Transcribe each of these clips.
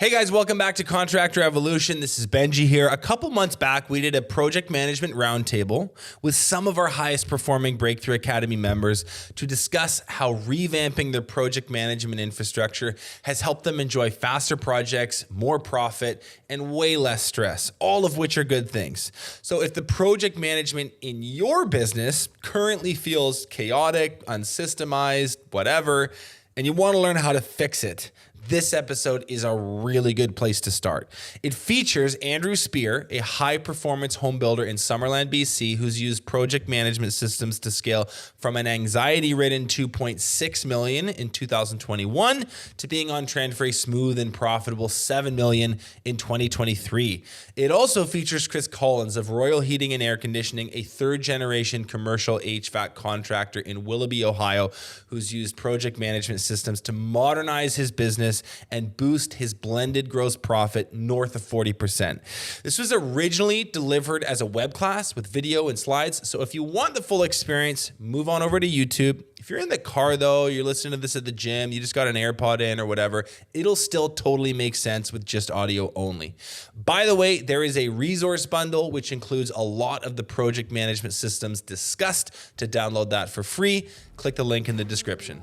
Hey guys, welcome back to Contractor Evolution. This is Benji here. A couple months back, we did a project management roundtable with some of our highest performing Breakthrough Academy members to discuss how revamping their project management infrastructure has helped them enjoy faster projects, more profit, and way less stress, all of which are good things. So if the project management in your business currently feels chaotic, unsystemized, whatever, and you want to learn how to fix it, this episode is a really good place to start. It features Andrew Spear, a high-performance home builder in Summerland BC who's used project management systems to scale from an anxiety-ridden $2.6 million in 2021 to being on trend for a smooth and profitable $7 million in 2023. It also features Chris Collins of Royal Heating and Air Conditioning, a third-generation commercial HVAC contractor in Willoughby, Ohio, who's used project management systems to modernize his business and boost his blended gross profit north of 40%. This was originally delivered as a web class with video and slides. So if you want the full experience, move on over to YouTube. If you're in the car though, you're listening to this at the gym, you just got an AirPod in or whatever, it'll still totally make sense with just audio only. By the way, there is a resource bundle which includes a lot of the project management systems discussed. To download that for free, click the link in the description.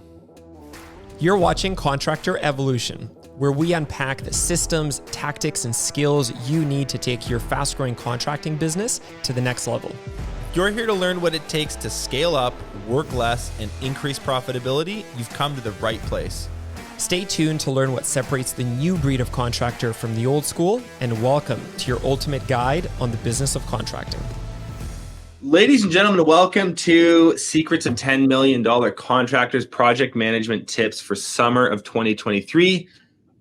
You're watching Contractor Evolution, where we unpack the systems, tactics, and skills you need to take your fast-growing contracting business to the next level. You're here to learn what it takes to scale up, work less, and increase profitability. You've come to the right place. Stay tuned to learn what separates the new breed of contractor from the old school, and welcome to your ultimate guide on the business of contracting. Ladies and gentlemen, welcome to Secrets of $10 Million Contractors Project Management Tips for Summer of 2023.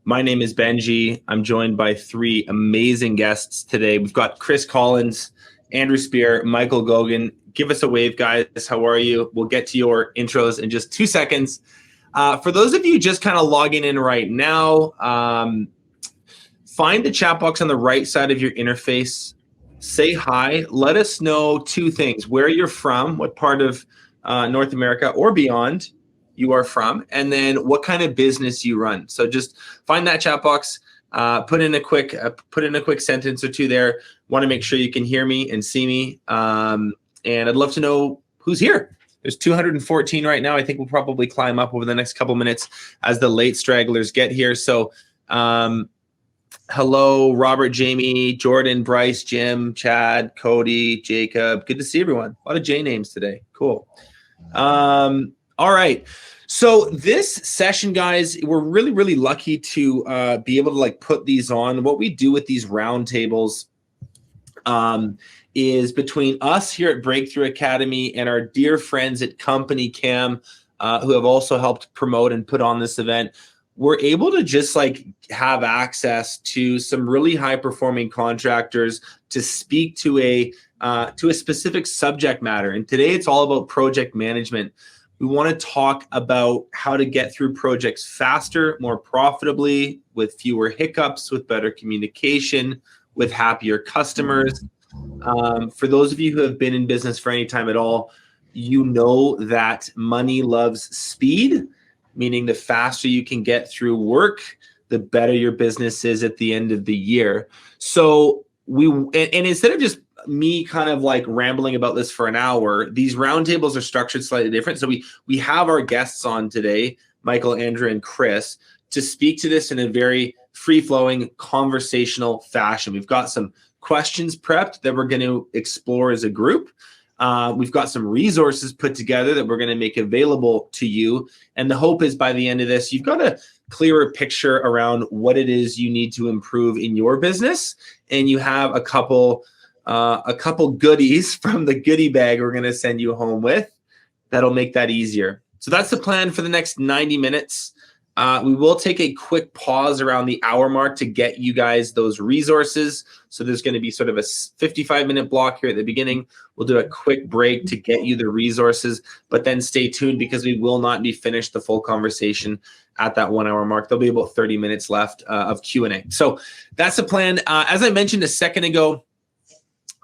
My name is Benji. I'm joined by three amazing guests today. We've got Chris Collins, Andrew Spear, Michael Gogan. Give us a wave, guys. How are you? We'll get to your intros in just 2 seconds. For those of you just kind of logging in right now, find the chat box on the right side of your interface. Say hi. Let us know two things: where you're from, what part of North America or beyond you are from, and then what kind of business you run. So just find that chat box, put in a quick sentence or two there. Want to make sure you can hear me and see me, and I'd love to know who's here. There's 214 right now. I think we'll probably climb up over the next couple minutes as the late stragglers get here. So hello, Robert, Jamie, Jordan, Bryce, Jim, Chad, Cody, Jacob. Good to see everyone. A lot of J names today. Cool. All right. So this session, guys, we're really, really lucky to be able to put these on. What we do with these roundtables is between us here at Breakthrough Academy and our dear friends at Company Cam, who have also helped promote and put on this event, we're able to just have access to some really high performing contractors to speak to a specific subject matter. And today it's all about project management. We want to talk about how to get through projects faster, more profitably, with fewer hiccups, with better communication, with happier customers. For those of you who have been in business for any time at all, you know that money loves speed, meaning the faster you can get through work, the better your business is at the end of the year. So and instead of just me kind of rambling about this for an hour, these roundtables are structured slightly different. So we have our guests on today, Michael, Andrew, and Chris, to speak to this in a very free-flowing conversational fashion. We've got some questions prepped that we're going to explore as a group. We've got some resources put together that we're going to make available to you. And the hope is by the end of this, you've got a clearer picture around what it is you need to improve in your business. And you have a couple goodies from the goodie bag we're going to send you home with that'll make that easier. So that's the plan for the next 90 minutes. We will take a quick pause around the hour mark to get you guys those resources. So there's going to be sort of a 55-minute block here at the beginning. We'll do a quick break to get you the resources, but then stay tuned because we will not be finished the full conversation at that 1 hour mark. There'll be about 30 minutes left of Q&A. So that's the plan. As I mentioned a second ago,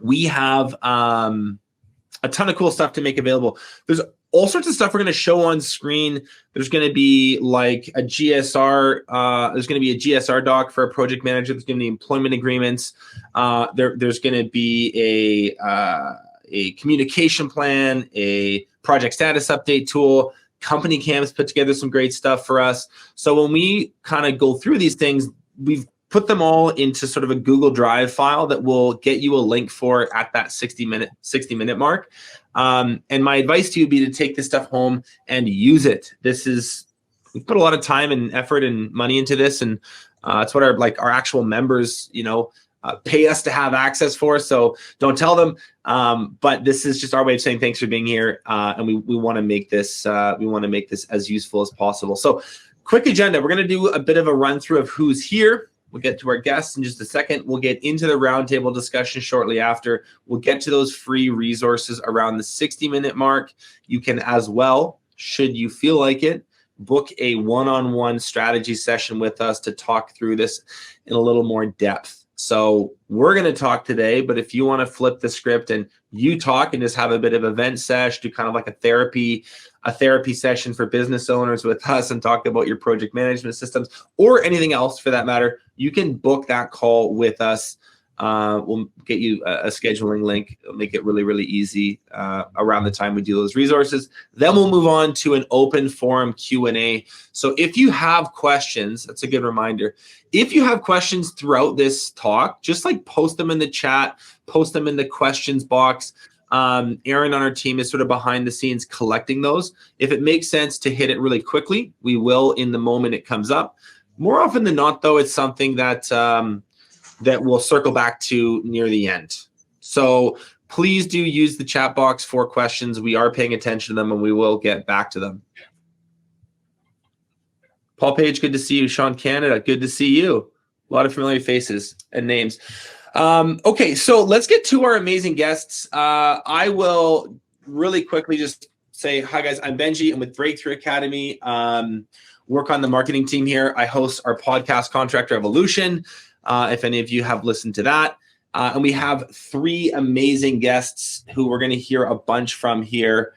we have a ton of cool stuff to make available. There's all sorts of stuff we're going to show on screen. There's going to be like a GSR. There's going to be a GSR doc for a project manager. There's going to be employment agreements. There's going to be a communication plan, a project status update tool. Company Cam's put together some great stuff for us. So when we kind of go through these things, we've put them all into sort of a Google Drive file that will get you a link for at that 60 minute mark. And my advice to you would be to take this stuff home and use it. We put a lot of time and effort and money into this, and it's what our actual members, pay us to have access for. So don't tell them. But this is just our way of saying thanks for being here, and we want to make this as useful as possible. So, quick agenda. We're going to do a bit of a run through of who's here. We'll get to our guests in just a second. We'll get into the roundtable discussion shortly after. We'll get to those free resources around the 60-minute mark. You can as well, should you feel like it, book a one-on-one strategy session with us to talk through this in a little more depth. So we're going to talk today, but if you want to flip the script and you talk and just have a bit of event sesh, do kind of like a therapy session for business owners with us and talk about your project management systems or anything else for that matter, you can book that call with us. We'll get you a scheduling link. It'll make it really, really easy around the time we do those resources. Then we'll move on to an open forum Q&A. So if you have questions, that's a good reminder. If you have questions throughout this talk, just like post them in the chat, post them in the questions box. Aaron on our team is sort of behind the scenes collecting those. If it makes sense to hit it really quickly, we will in the moment it comes up. More often than not, though, it's something that we'll circle back to near the end. So please do use the chat box for questions. We are paying attention to them and we will get back to them. Paul Page, good to see you. Sean Canada, good to see you. A lot of familiar faces and names. Okay, so let's get to our amazing guests. I will really quickly just say, hi guys, I'm Benji. I'm with Breakthrough Academy. Work on the marketing team here. I host our podcast, Contractor Evolution. If any of you have listened to that. And we have three amazing guests who we're going to hear a bunch from here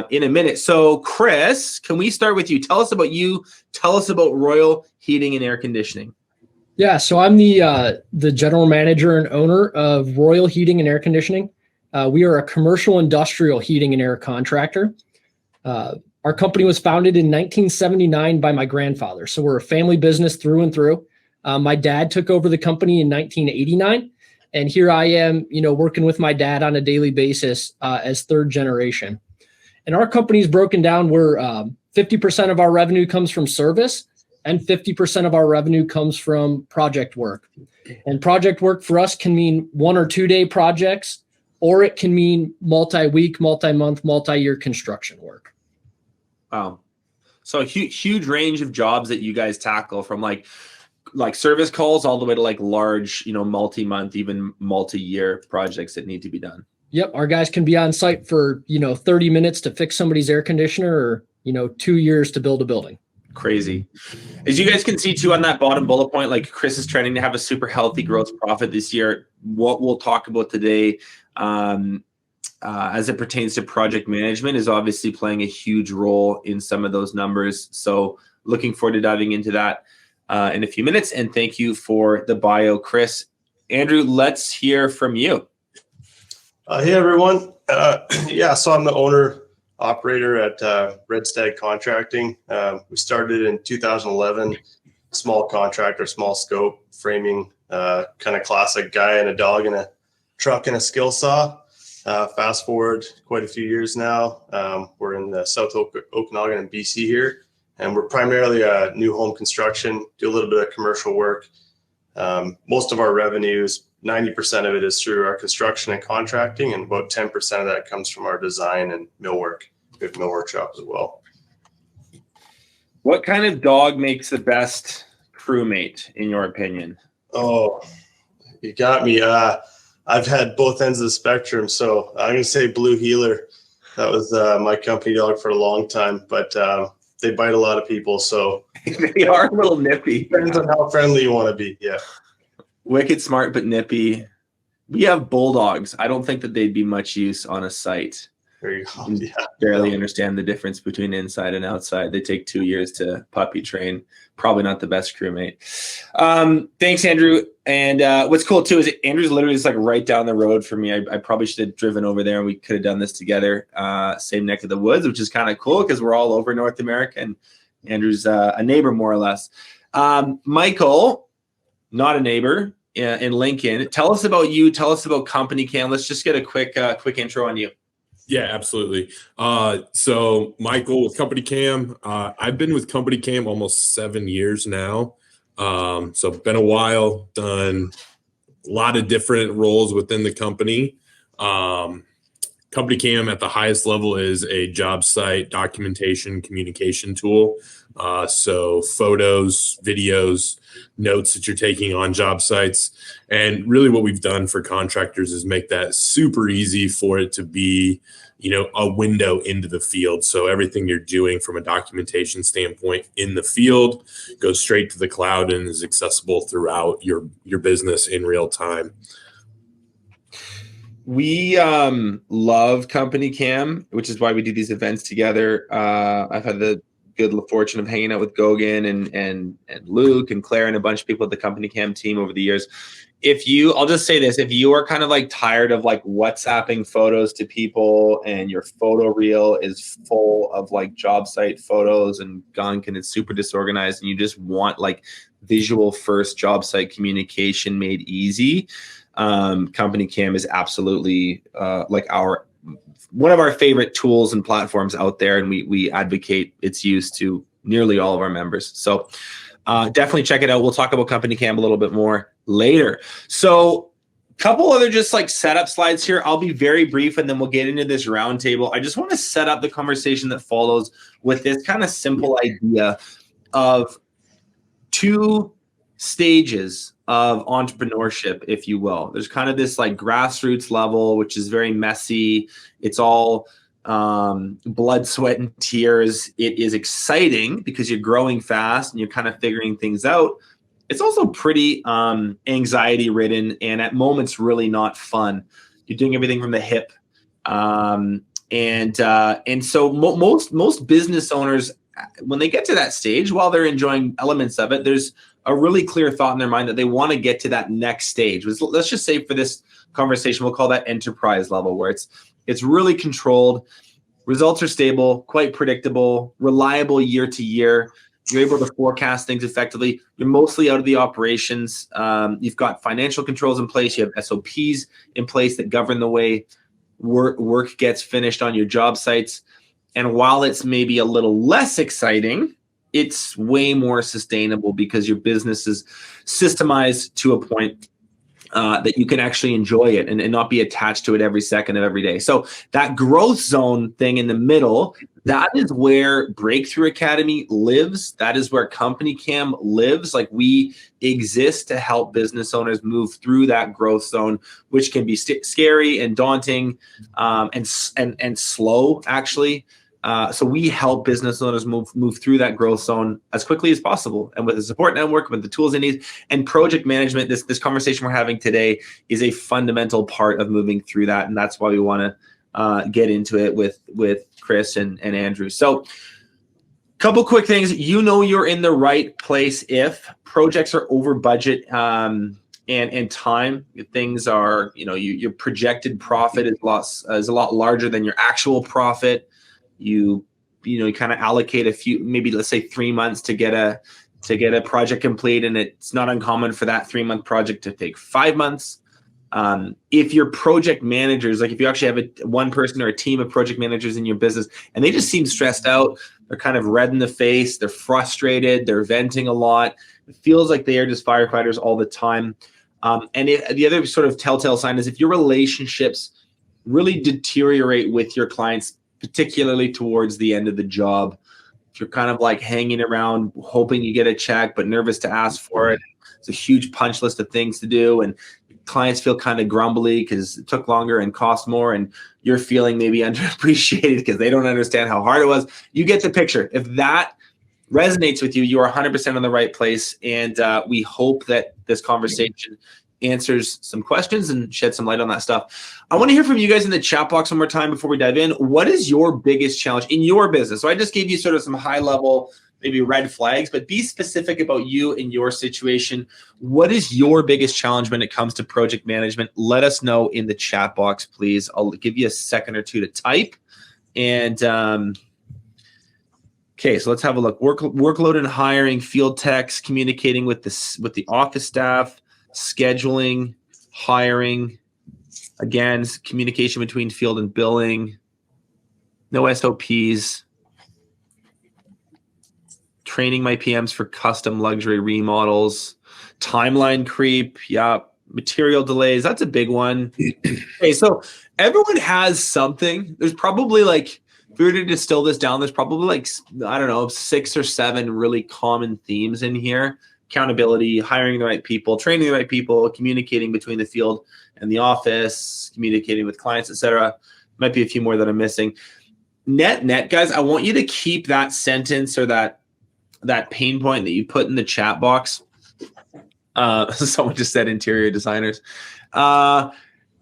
in a minute. So Chris, can we start with you? Tell us about you. Tell us about Royal Heating and Air Conditioning. Yeah, so I'm the general manager and owner of Royal Heating and Air Conditioning. We are a commercial industrial heating and air contractor. Our company was founded in 1979 by my grandfather. So we're a family business through and through. My dad took over the company in 1989, and here I am, working with my dad on a daily basis as third generation. And our company's broken down where 50% of our revenue comes from service and 50% of our revenue comes from project work. And project work for us can mean 1 or 2 day projects, or it can mean multi-week, multi-month, multi-year construction work. Wow. So a huge range of jobs that you guys tackle, from like service calls all the way to like large, multi-month, even multi-year projects that need to be done. Yep. Our guys can be on site for, 30 minutes to fix somebody's air conditioner or, 2 years to build a building. Crazy. As you guys can see too on that bottom bullet point, like Chris is trending to have a super healthy gross profit this year. What we'll talk about today as it pertains to project management is obviously playing a huge role in some of those numbers. So looking forward to diving into that in a few minutes. And thank you for the bio, Chris. Andrew, let's hear from you. Hey, everyone. So I'm the owner operator at Red Stag Contracting. We started in 2011, small contractor, small scope, framing, kind of classic guy and a dog and a truck and a skill saw. Fast forward quite a few years now. We're in the South Okanagan and BC here, and we're primarily new home construction, do a little bit of commercial work. Most of our revenues, 90% of it is through our construction and contracting, and about 10% of that comes from our design and millwork. We have millwork shops as well. What kind of dog makes the best crewmate, in your opinion? Oh, you got me. I've had both ends of the spectrum, so I'm going to say Blue Heeler. That was my company dog for a long time, but they bite a lot of people, so they are a little nippy. Depends on how friendly you want to be. Yeah. Wicked smart, but nippy. We have bulldogs. I don't think that they'd be much use on a site. There you go. Yeah. Barely understand the difference between inside and outside. They take 2 years to puppy train. Probably not the best crewmate. Thanks, Andrew. And what's cool too is Andrew's literally just like right down the road from me. I probably should have driven over there and we could have done this together. Same neck of the woods, which is kind of cool because we're all over North America and Andrew's a neighbor more or less. Michael, not a neighbor in Lincoln. Tell us about you. Tell us about Company Cam. Let's just get a quick intro on you. Yeah, absolutely. So Michael with Company Cam, I've been with Company Cam almost 7 years now. So been a while, done a lot of different roles within the company. Company Cam at the highest level is a job site documentation communication tool. So photos, videos, notes that you're taking on job sites. And really what we've done for contractors is make that super easy for it to be, a window into the field. So everything you're doing from a documentation standpoint in the field goes straight to the cloud and is accessible throughout your business in real time. We love Company Cam, which is why we do these events together. I've had the good fortune of hanging out with Gogan and Luke and Claire and a bunch of people at the Company Cam team over the years. I'll just say this, if you are kind of like tired of like WhatsApping photos to people and your photo reel is full of like job site photos and gunk and it's super disorganized and you just want like visual first job site communication made easy, Company Cam is absolutely like one of our favorite tools and platforms out there, and we advocate its use to nearly all of our members. So definitely check it out. We'll talk about Company Cam a little bit more later. So a couple other just like setup slides here. I'll be very brief and then we'll get into this roundtable. I just want to set up the conversation that follows with this kind of simple idea of 2 stages of entrepreneurship, if you will. There's kind of this like grassroots level, which is very messy. It's all blood, sweat, and tears. It is exciting because you're growing fast and you're kind of figuring things out. It's also pretty anxiety ridden and at moments really not fun. You're doing everything from the hip. And so most business owners, when they get to that stage, while they're enjoying elements of it, there's a really clear thought in their mind that they want to get to that next stage. Let's just say for this conversation, we'll call that enterprise level, where it's really controlled. Results are stable, quite predictable, reliable year to year. You're able to forecast things effectively. You're mostly out of the operations. You've got financial controls in place. You have SOPs in place that govern the way work gets finished on your job sites. And while it's maybe a little less exciting, it's way more sustainable because your business is systemized to a point that you can actually enjoy it and not be attached to it every second of every day. So that growth zone thing in the middle, that is where Breakthrough Academy lives. That is where Company Cam lives. Like we exist to help business owners move through that growth zone, which can be scary and daunting and slow actually. So we help business owners move through that growth zone as quickly as possible, and with the support network, with the tools they need, and project management. This conversation we're having today is a fundamental part of moving through that, and that's why we want to get into it with Chris and Andrew. So, couple quick things. You're in the right place if projects are over budget and time. Things are your projected profit is a lot larger than your actual profit. You kind of allocate a few, maybe let's say 3 months to get a project complete, and it's not uncommon for that 3-month project to take 5 months. If your project managers, like if you actually have one person or a team of project managers in your business, and they just seem stressed out, they're kind of red in the face, they're frustrated, they're venting a lot. It feels like they are just firefighters all the time. And the other sort of telltale sign is if your relationships really deteriorate with your clients, particularly towards the end of the job. If you're kind of like hanging around hoping you get a check but nervous to ask for it, it's a huge punch list of things to do, and clients feel kind of grumbly because it took longer and cost more, and you're feeling maybe underappreciated because they don't understand how hard it was. You get the picture. If that resonates with you, you are 100% in the right place, and we hope that this conversation answers some questions and shed some light on that stuff. I want to hear from you guys in the chat box one more time before we dive in. What is your biggest challenge in your business? So I just gave you sort of some high level, maybe red flags, but be specific about you and your situation. What is your biggest challenge when it comes to project management? Let us know in the chat box, please. I'll give you a second or two to type. And okay, so let's have a look. Workload and hiring, field techs, communicating with the office staff, scheduling, hiring. Again, communication between field and billing. No SOPs. Training my PMs for custom luxury remodels. Timeline creep. Yeah. Material delays. That's a big one. Okay, so everyone has something. There's probably like, if we were to distill this down, there's probably like, I don't know, 6 or 7 really common themes in here. Accountability, hiring the right people, training the right people, communicating between the field and the office, communicating with clients, etc. Might be a few more that I'm missing. Net, guys, I want you to keep that sentence or that pain point that you put in the chat box. Someone just said interior designers. Take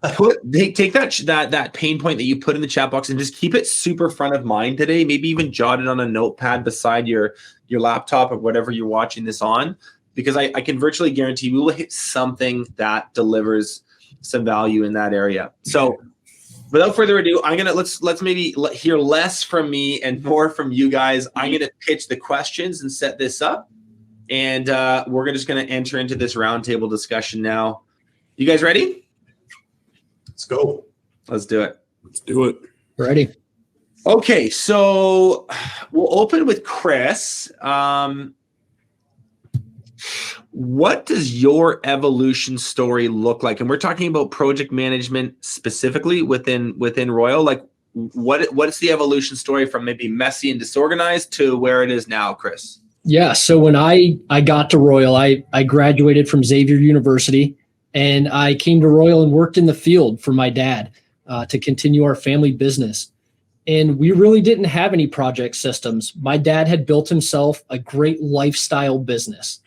that pain point that you put in the chat box and just keep it super front of mind today. Maybe even jot it on a notepad beside your laptop or whatever you're watching this on, because I can virtually guarantee we will hit something that delivers some value in that area. So without further ado, let's maybe hear less from me and more from you guys. I'm gonna pitch the questions and set this up, and we're just gonna enter into this roundtable discussion now. You guys ready? Let's go. Let's do it. Let's do it. Ready. Okay, so we'll open with Chris. What does your evolution story look like? And we're talking about project management specifically within Royal. Like, what's the evolution story from maybe messy and disorganized to where it is now, Chris? Yeah. So when I got to Royal, I graduated from Xavier University, and I came to Royal and worked in the field for my dad to continue our family business. And we really didn't have any project systems. My dad had built himself a great lifestyle business.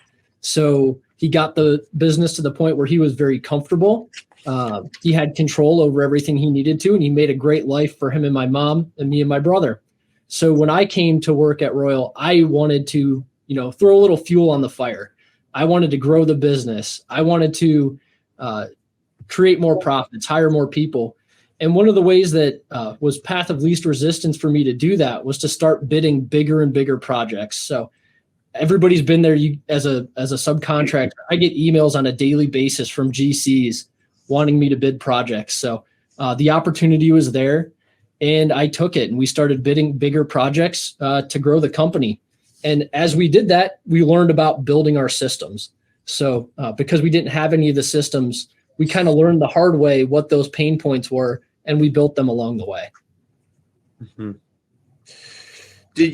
So he got the business to the point where he was very comfortable. He had control over everything he needed to, and he made a great life for him and my mom and me and my brother. So when I came to work at Royal, I wanted to, throw a little fuel on the fire. I wanted to grow the business. I wanted to create more profits, hire more people. And one of the ways that was path of least resistance for me to do that was to start bidding bigger and bigger projects. So everybody's been there. As a subcontractor, I get emails on a daily basis from GCs wanting me to bid projects. So the opportunity was there, and I took it, and we started bidding bigger projects to grow the company. And as we did that, we learned about building our systems. So because we didn't have any of the systems, we kind of learned the hard way what those pain points were, and we built them along the way. Mm-hmm. Did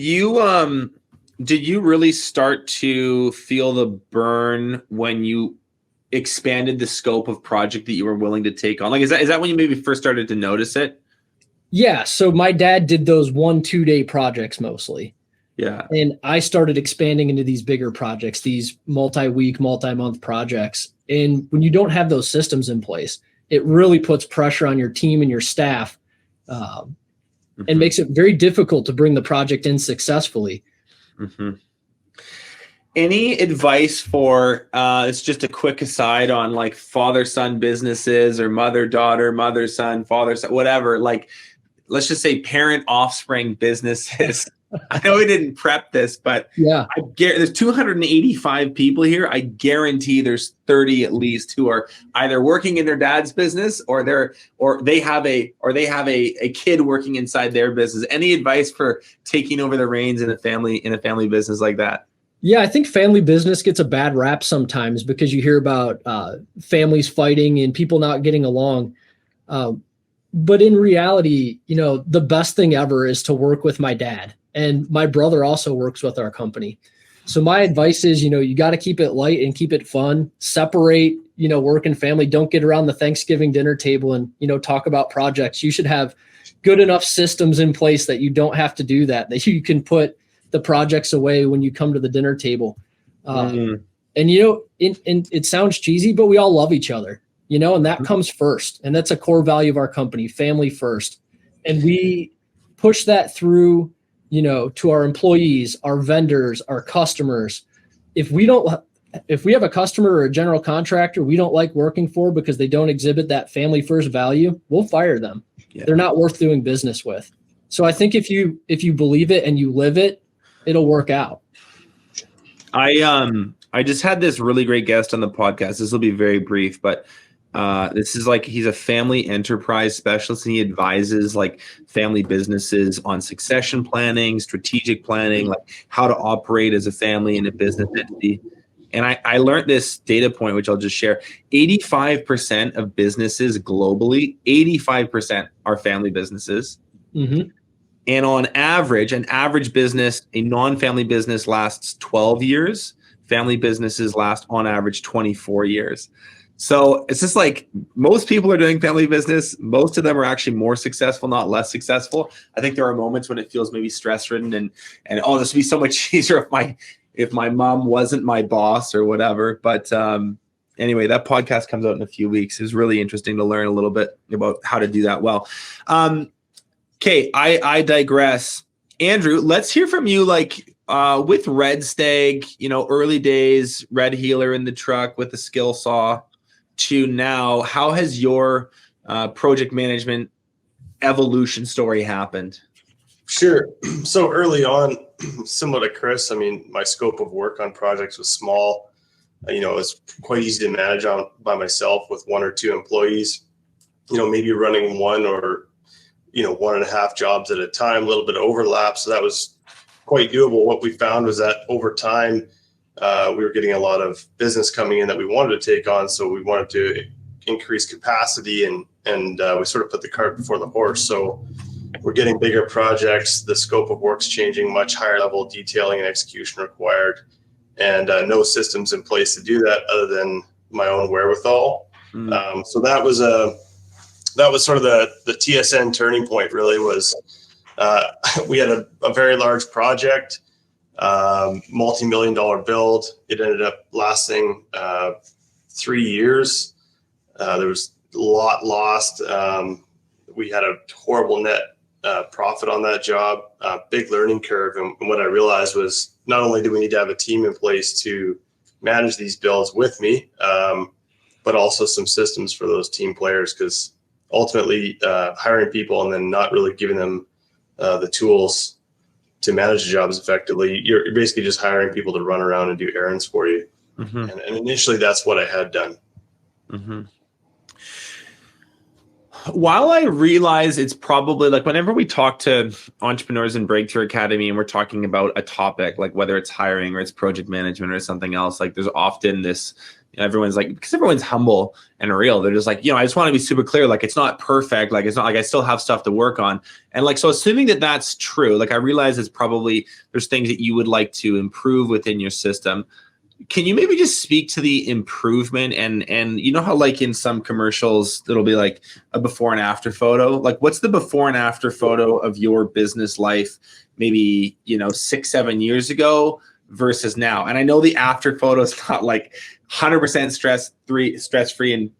you really start to feel the burn when you expanded the scope of project that you were willing to take on? Like, is that when you maybe first started to notice it? Yeah. So my dad did those 1-2 day projects mostly. Yeah. And I started expanding into these bigger projects, these multi-week, multi-month projects. And when you don't have those systems in place, it really puts pressure on your team and your staff and makes it very difficult to bring the project in successfully. Mm-hmm. Any advice for, it's just a quick aside on like father-son businesses or mother-daughter, mother-son, father-son, whatever, like, let's just say parent-offspring businesses. I know we didn't prep this, but yeah, there's 285 people here. I guarantee there's 30 at least who are either working in their dad's business or they have a kid working inside their business. Any advice for taking over the reins in a family business like that? Yeah, I think family business gets a bad rap sometimes because you hear about families fighting and people not getting along. But in reality, the best thing ever is to work with my dad. And my brother also works with our company. So my advice is, you got to keep it light and keep it fun. Separate, work and family. Don't get around the Thanksgiving dinner table and, talk about projects. You should have good enough systems in place that you don't have to do that you can put the projects away when you come to the dinner table. And And, and it sounds cheesy, but we all love each other, and that comes first. And that's a core value of our company, family first. And we push that through, to our employees, our vendors, our customers. If we have a customer or a general contractor we don't like working for because they don't exhibit that family first value, we'll fire them. Yeah. They're not worth doing business with. So I think if you believe it and you live it, it'll work out. I just had this really great guest on the podcast. This will be very brief, but this is he's a family enterprise specialist, and he advises family businesses on succession planning, strategic planning, how to operate as a family in a business entity. And I learned this data point, which I'll just share. 85% of businesses globally, 85% are family businesses. Mm-hmm. And on average, an average business, a non-family business lasts 12 years. Family businesses last on average 24 years. So it's just most people are doing family business. Most of them are actually more successful, not less successful. I think there are moments when it feels maybe stress-ridden and this would be so much easier if my mom wasn't my boss or whatever. But anyway, that podcast comes out in a few weeks. It's really interesting to learn a little bit about how to do that well. Okay, I digress. Andrew, let's hear from you. With Red Stag, early days, red healer in the truck with the skill saw, to now, how has your project management evolution story happened? Sure. So early on, similar to Chris, my scope of work on projects was small. It was quite easy to manage on by myself with one or two employees, maybe running one or 1.5 jobs at a time, a little bit of overlap. So that was quite doable. What we found was that over time, we were getting a lot of business coming in that we wanted to take on. So we wanted to increase capacity and we sort of put the cart before the horse. So we're getting bigger projects. The scope of work's changing, much higher level detailing and execution required, and no systems in place to do that other than my own wherewithal. So that was sort of the TSN turning point. Really was we had a very large project, multi-million-dollar build. It ended up lasting 3 years. There was a lot lost. We had a horrible net profit on that job, big learning curve. And what I realized was not only do we need to have a team in place to manage these builds with me, but also some systems for those team players, because ultimately hiring people and then not really giving them the tools to manage the jobs effectively, you're basically just hiring people to run around and do errands for you. Mm-hmm. And initially that's what I had done. Mm-hmm. While I realize it's probably whenever we talk to entrepreneurs in Breakthrough Academy and we're talking about a topic, whether it's hiring or it's project management or something else, there's often this, everyone's because everyone's humble and real. They're just I just want to be super clear. It's not perfect. It's not I still have stuff to work on. And so assuming that that's true, I realize it's probably, there's things that you would like to improve within your system. Can you maybe just speak to the improvement and how in some commercials, it'll be a before and after photo, what's the before and after photo of your business life, maybe, 6-7 years ago versus now? And I know the after photo is not 100% stress-free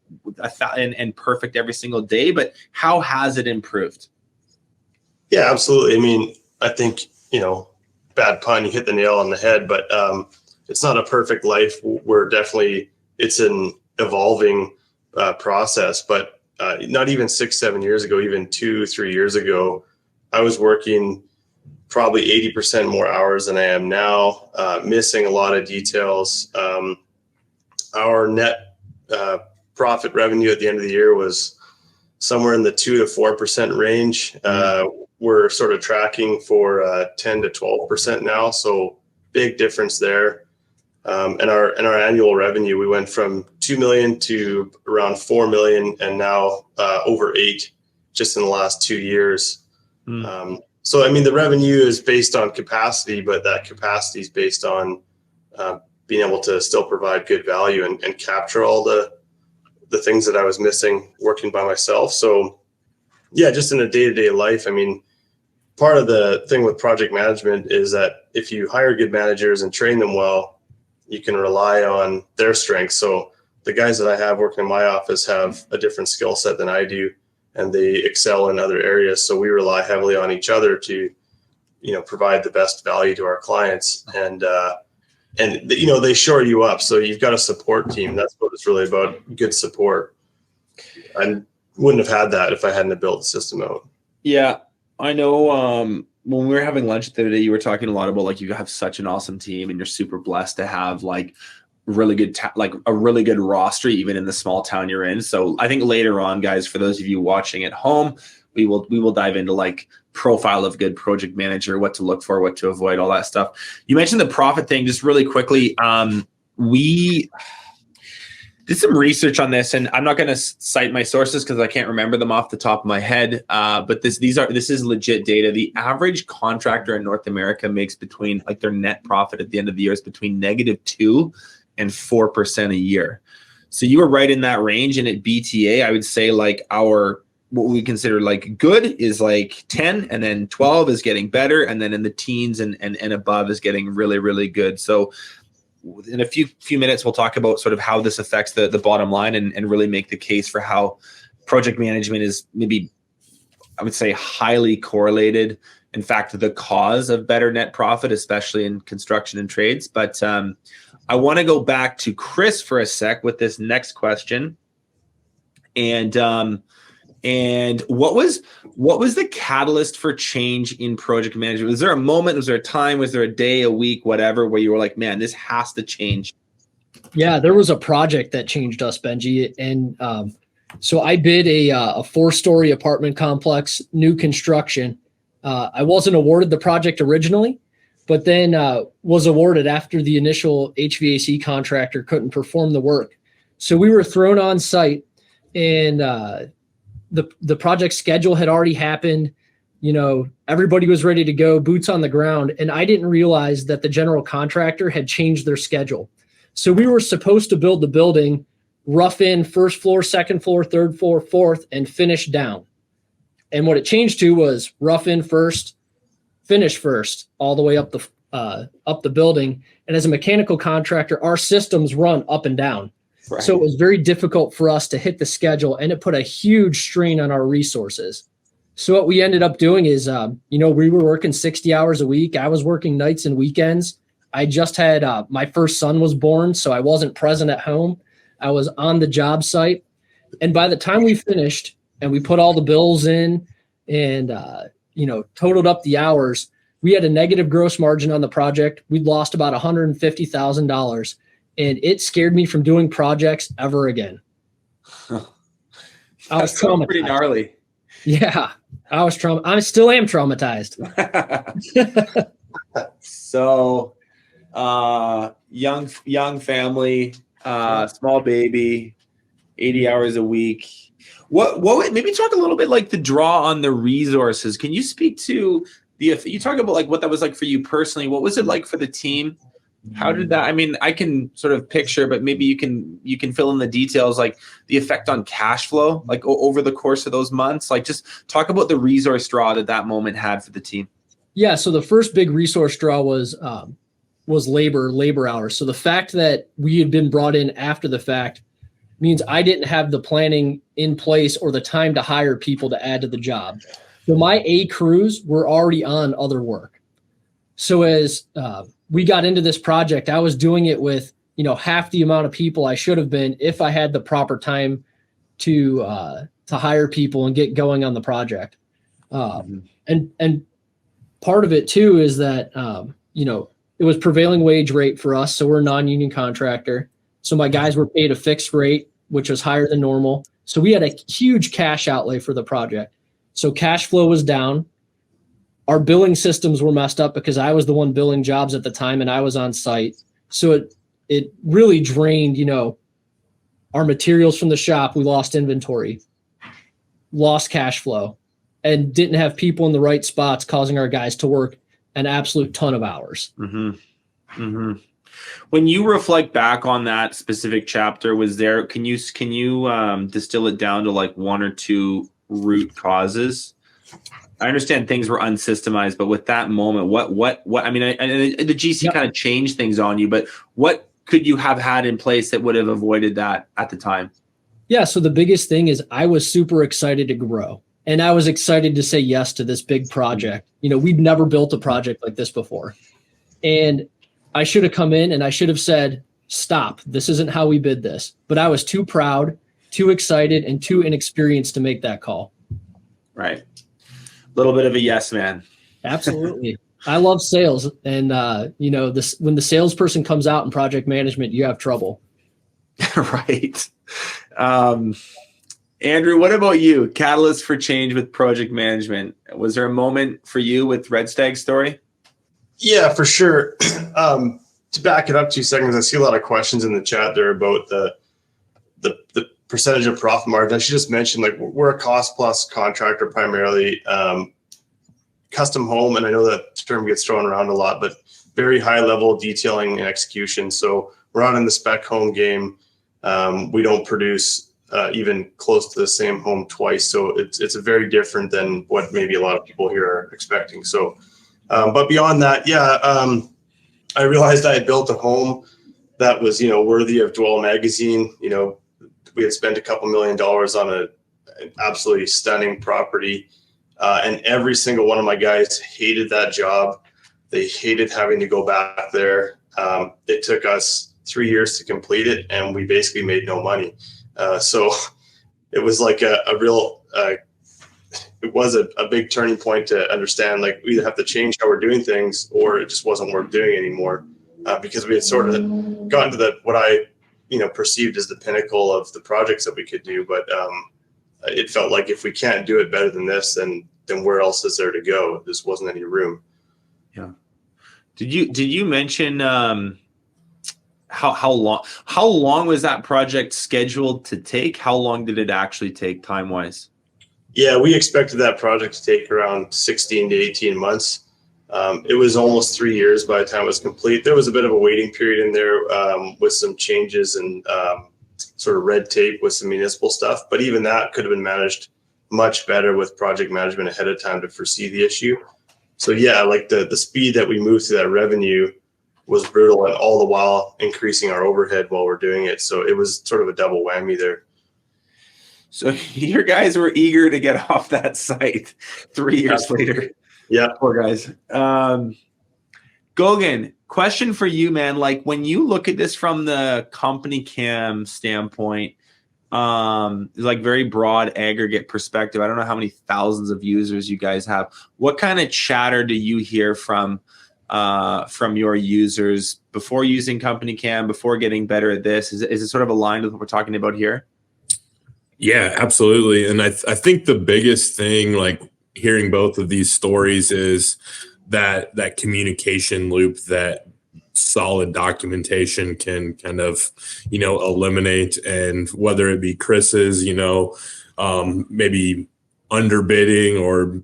and perfect every single day, but how has it improved? Yeah, absolutely. I think, bad pun, you hit the nail on the head, but it's not a perfect life. It's an evolving process, but not even 6-7 years ago, even 2-3 years ago, I was working probably 80% more hours than I am now, missing a lot of details. Our net profit revenue at the end of the year was somewhere in the 2 to 4% range. We're sort of tracking for 10 to 12% now. So big difference there. And our annual revenue, we went from 2 million to around 4 million, and now over 8 just in the last 2 years. So the revenue is based on capacity, but that capacity is based on being able to still provide good value and capture all the things that I was missing working by myself. So yeah, just in a day-to-day life, part of the thing with project management is that if you hire good managers and train them well, you can rely on their strengths. So the guys that I have working in my office have a different skill set than I do, and they excel in other areas. So we rely heavily on each other to, provide the best value to our clients. And they shore you up. So you've got a support team. That's what it's really about, good support. I wouldn't have had that if I hadn't built the system out. Yeah, I know. When we were having lunch the other day, you were talking a lot about like you have such an awesome team and you're super blessed to have like really good, a really good roster, even in the small town you're in. So I think later on, guys, for those of you watching at home, we will dive into like profile of good project manager, what to look for, what to avoid, all that stuff. You mentioned the profit thing just really quickly. We did some research on this, and I'm not going to cite my sources because I can't remember them off the top of my head. But this is legit data. The average contractor in North America makes between, like, their net profit at the end of the year is between -2% and 4% a year. So you were right in that range. And at BTA, I would say like what we consider like good is like 10, and then 12 is getting better, and then in the teens and above is getting really, really good. So in a few minutes, we'll talk about sort of how this affects the bottom line and really make the case for how project management is maybe, I would say, highly correlated. In fact, the cause of better net profit, especially in construction and trades. But I want to go back to Chris for a sec with this next question. And what was the catalyst for change in project management? Was there a moment? Was there a time? Was there a day, a week, whatever, where you were like, man, this has to change? Yeah, there was a project that changed us, Benji. And so I bid a 4-story apartment complex, new construction. I wasn't awarded the project originally, but then was awarded after the initial HVAC contractor couldn't perform the work. So we were thrown on site, and the project schedule had already happened. Everybody was ready to go, boots on the ground. And I didn't realize that the general contractor had changed their schedule. So we were supposed to build the building, rough in first floor, second floor, third floor, fourth, and finish down. And what it changed to was rough in first, finish first, all the way up the building. And as a mechanical contractor, our systems run up and down. Right. So it was very difficult for us to hit the schedule, and it put a huge strain on our resources. So what we ended up doing is, we were working 60 hours a week. I was working nights and weekends. I just had my first son was born, so I wasn't present at home. I was on the job site. And by the time we finished and we put all the bills in and, totaled up the hours, we had a negative gross margin on the project. We'd lost about $150,000. And it scared me from doing projects ever again. I was traumatized. Pretty gnarly. Yeah, I still am traumatized. So, young family, small baby, 80 hours a week. What? Maybe talk a little bit like the draw on the resources. Can you speak to you talk about like what that was like for you personally? What was it like for the team? How did that, I mean, I can sort of picture, but maybe you can fill in the details, like the effect on cash flow, like over the course of those months. Like, just talk about the resource draw that moment had for the team. Yeah. So the first big resource draw was labor hours. So the fact that we had been brought in after the fact means I didn't have the planning in place or the time to hire people to add to the job. So my A crews were already on other work. So as we got into this project, I was doing it with, half the amount of people I should have been if I had the proper time to hire people and get going on the project. And part of it too is that, it was prevailing wage rate for us. So we're a non-union contractor. So my guys were paid a fixed rate, which was higher than normal. So we had a huge cash outlay for the project. So cash flow was down. Our billing systems were messed up because I was the one billing jobs at the time and I was on site. So it really drained, our materials from the shop. We lost inventory, lost cash flow, and didn't have people in the right spots, causing our guys to work an absolute ton of hours. Mm-hmm. Mm-hmm. When you reflect back on that specific chapter, can you distill it down to like one or two root causes? I understand things were unsystemized, but with that moment, what? I mean, the GC kind of changed things on you, but what could you have had in place that would have avoided that at the time? Yeah. So the biggest thing is I was super excited to grow, and I was excited to say yes to this big project. We'd never built a project like this before. And I should have come in and I should have said, stop, this isn't how we bid this. But I was too proud, too excited, and too inexperienced to make that call. Right. A little bit of a yes man. Absolutely. I love sales. And, when the salesperson comes out in project management, you have trouble. Right. Andrew, what about you? Catalyst for change with project management. Was there a moment for you with Red Stag's story? Yeah, for sure. To back it up 2 seconds, I see a lot of questions in the chat there about the percentage of profit margin. I should just mention, like, we're a cost plus contractor primarily, custom home, and I know that term gets thrown around a lot, but very high level detailing and execution. So we're not in the spec home game. We don't produce even close to the same home twice. So it's a very different than what maybe a lot of people here are expecting. So, but beyond that, I realized I had built a home that was, worthy of Dwell Magazine. We had spent a couple $1 million on an absolutely stunning property. And every single one of my guys hated that job. They hated having to go back there. It took us 3 years to complete it, and we basically made no money. So it was like a real, it was a big turning point to understand, like, we either have to change how we're doing things or it just wasn't worth doing anymore, because we had sort of gotten to what I, perceived as the pinnacle of the projects that we could do. But it felt like if we can't do it better than this, then where else is there to go? There wasn't any room. Yeah. Did you mention how long was that project scheduled to take? How long did it actually take time wise? Yeah, we expected that project to take around 16 to 18 months. It was almost 3 years by the time it was complete. There was a bit of a waiting period in there with some changes and sort of red tape with some municipal stuff. But even that could have been managed much better with project management ahead of time to foresee the issue. So yeah, like the speed that we moved to that revenue was brutal, and all the while increasing our overhead while we're doing it. So it was sort of a double whammy there. So your guys were eager to get off that site 3 years later. Yeah. Poor guys. Gogan, question for you, man. Like, when you look at this from the company cam standpoint, it's like very broad aggregate perspective. I don't know how many thousands of users you guys have. What kind of chatter do you hear from your users before using company cam, before getting better at this? Is it sort of aligned with what we're talking about here? Yeah, absolutely. And I think the biggest thing, like, hearing both of these stories, is that communication loop that solid documentation can kind of, eliminate. And whether it be Chris's, maybe underbidding or,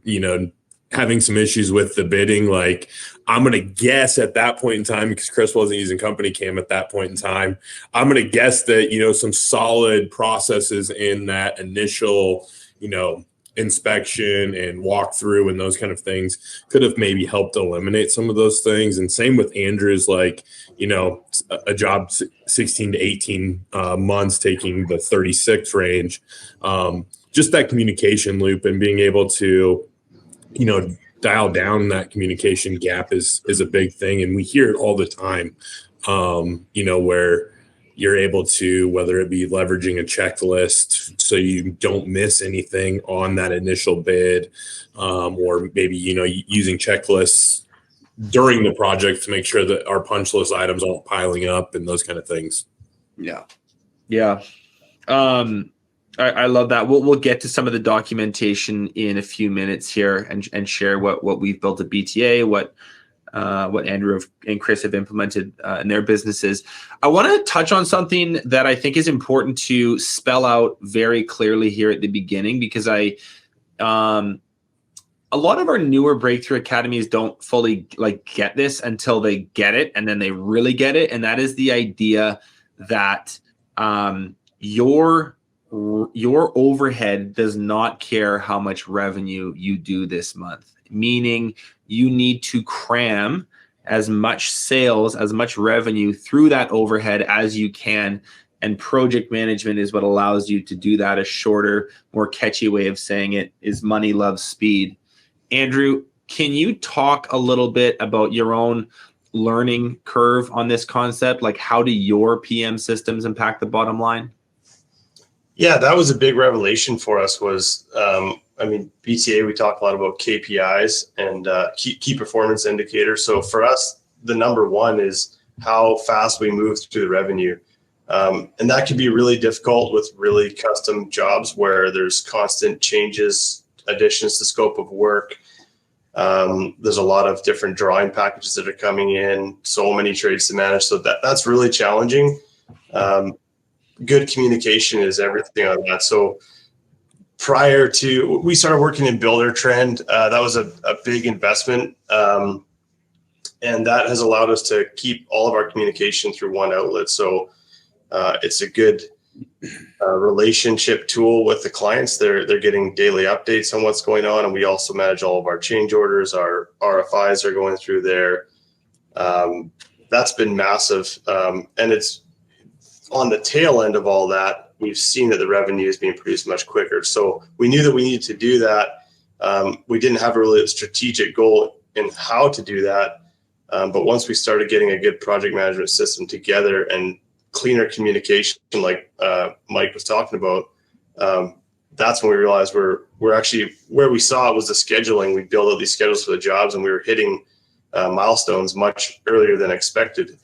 having some issues with the bidding, like, I'm going to guess at that point in time, because Chris wasn't using company cam at that point in time, I'm going to guess that, some solid processes in that initial, inspection and walkthrough and those kind of things could have maybe helped eliminate some of those things. And same with Andrew's, like, a job 16 to 18 months taking the 36 range. Just that communication loop and being able to, dial down that communication gap is a big thing. And we hear it all the time, where you're able to, whether it be leveraging a checklist so you don't miss anything on that initial bid, or maybe, using checklists during the project to make sure that our punch list items aren't piling up and those kind of things. Yeah. Yeah. I love that. We'll get to some of the documentation in a few minutes here and share what we've built at BTA, what Andrew and Chris have implemented in their businesses. I want to touch on something that I think is important to spell out very clearly here at the beginning, because a lot of our newer Breakthrough Academies don't fully get this until they get it, and then they really get it. And that is the idea that your overhead does not care how much revenue you do this month, meaning you need to cram as much sales, as much revenue through that overhead as you can. And project management is what allows you to do that. A shorter, more catchy way of saying it is money loves speed. Andrew, can you talk a little bit about your own learning curve on this concept? Like, how do your PM systems impact the bottom line? Yeah, that was a big revelation for us was, BTA, we talk a lot about KPIs and key performance indicators. So for us, the number one is how fast we move through the revenue. And that can be really difficult with really custom jobs where there's constant changes, additions to scope of work. There's a lot of different drawing packages that are coming in, so many trades to manage. So that's really challenging. Good communication is everything on that. So prior to, we started working in Builder Trend. That was a big investment. And that has allowed us to keep all of our communication through one outlet. So it's a good relationship tool with the clients. They're getting daily updates on what's going on. And we also manage all of our change orders. Our RFIs are going through there. That's been massive. And it's on the tail end of all that, we've seen that the revenue is being produced much quicker. So we knew that we needed to do that. We didn't have a really strategic goal in how to do that. But once we started getting a good project management system together and cleaner communication, like Mike was talking about, that's when we realized we're actually, where we saw it was the scheduling. We built out these schedules for the jobs and we were hitting milestones much earlier than expected,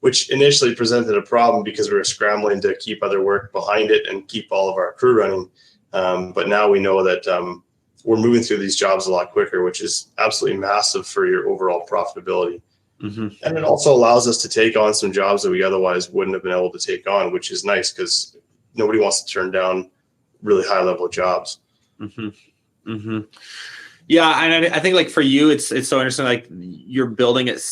which initially presented a problem because we were scrambling to keep other work behind it and keep all of our crew running. But now we know that we're moving through these jobs a lot quicker, which is absolutely massive for your overall profitability. Mm-hmm. And it also allows us to take on some jobs that we otherwise wouldn't have been able to take on, which is nice because nobody wants to turn down really high level jobs. Mm-hmm. Mm-hmm. Yeah. And I think like for you, it's so interesting. Like you're building it,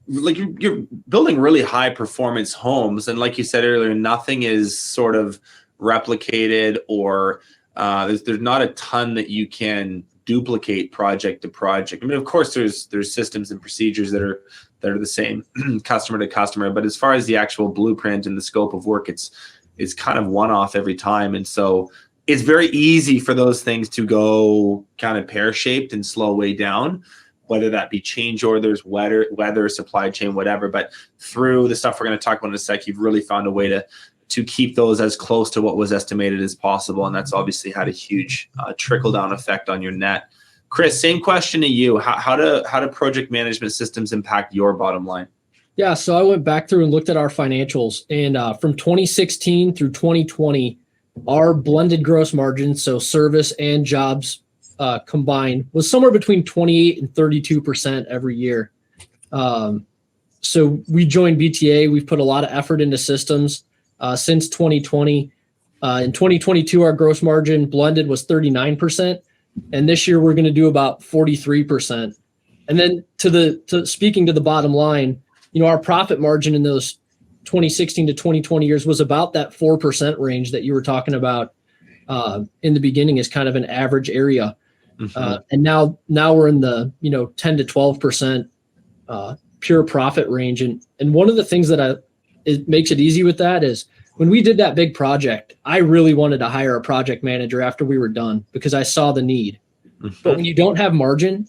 like you're building really high performance homes. And like you said earlier, nothing is sort of replicated or there's not a ton that you can duplicate project to project. I mean, of course there's systems and procedures that are the same customer to customer, but as far as the actual blueprint and the scope of work, it's kind of one off every time. And so it's very easy for those things to go kind of pear-shaped and slow way down, whether that be change orders, weather, supply chain, whatever. But through the stuff we're going to talk about in a sec, you've really found a way to keep those as close to what was estimated as possible. And that's obviously had a huge trickle-down effect on your net. Chris, same question to you. How do project management systems impact your bottom line? Yeah, so I went back through and looked at our financials. And from 2016 through 2020, our blended gross margin, so service and jobs combined, was somewhere between 28 and 32% every year. So we joined BTA. We've put a lot of effort into systems since 2020. In 2022, our gross margin blended was 39%. And this year we're going to do about 43%. And then speaking to the bottom line, our profit margin in those 2016 to 2020 years was about that 4% range that you were talking about in the beginning, is kind of an average area. Mm-hmm. And now we're in the 10 to 12% pure profit range. And one of the things that it makes it easy with that is when we did that big project, I really wanted to hire a project manager after we were done because I saw the need. Mm-hmm. But when you don't have margin,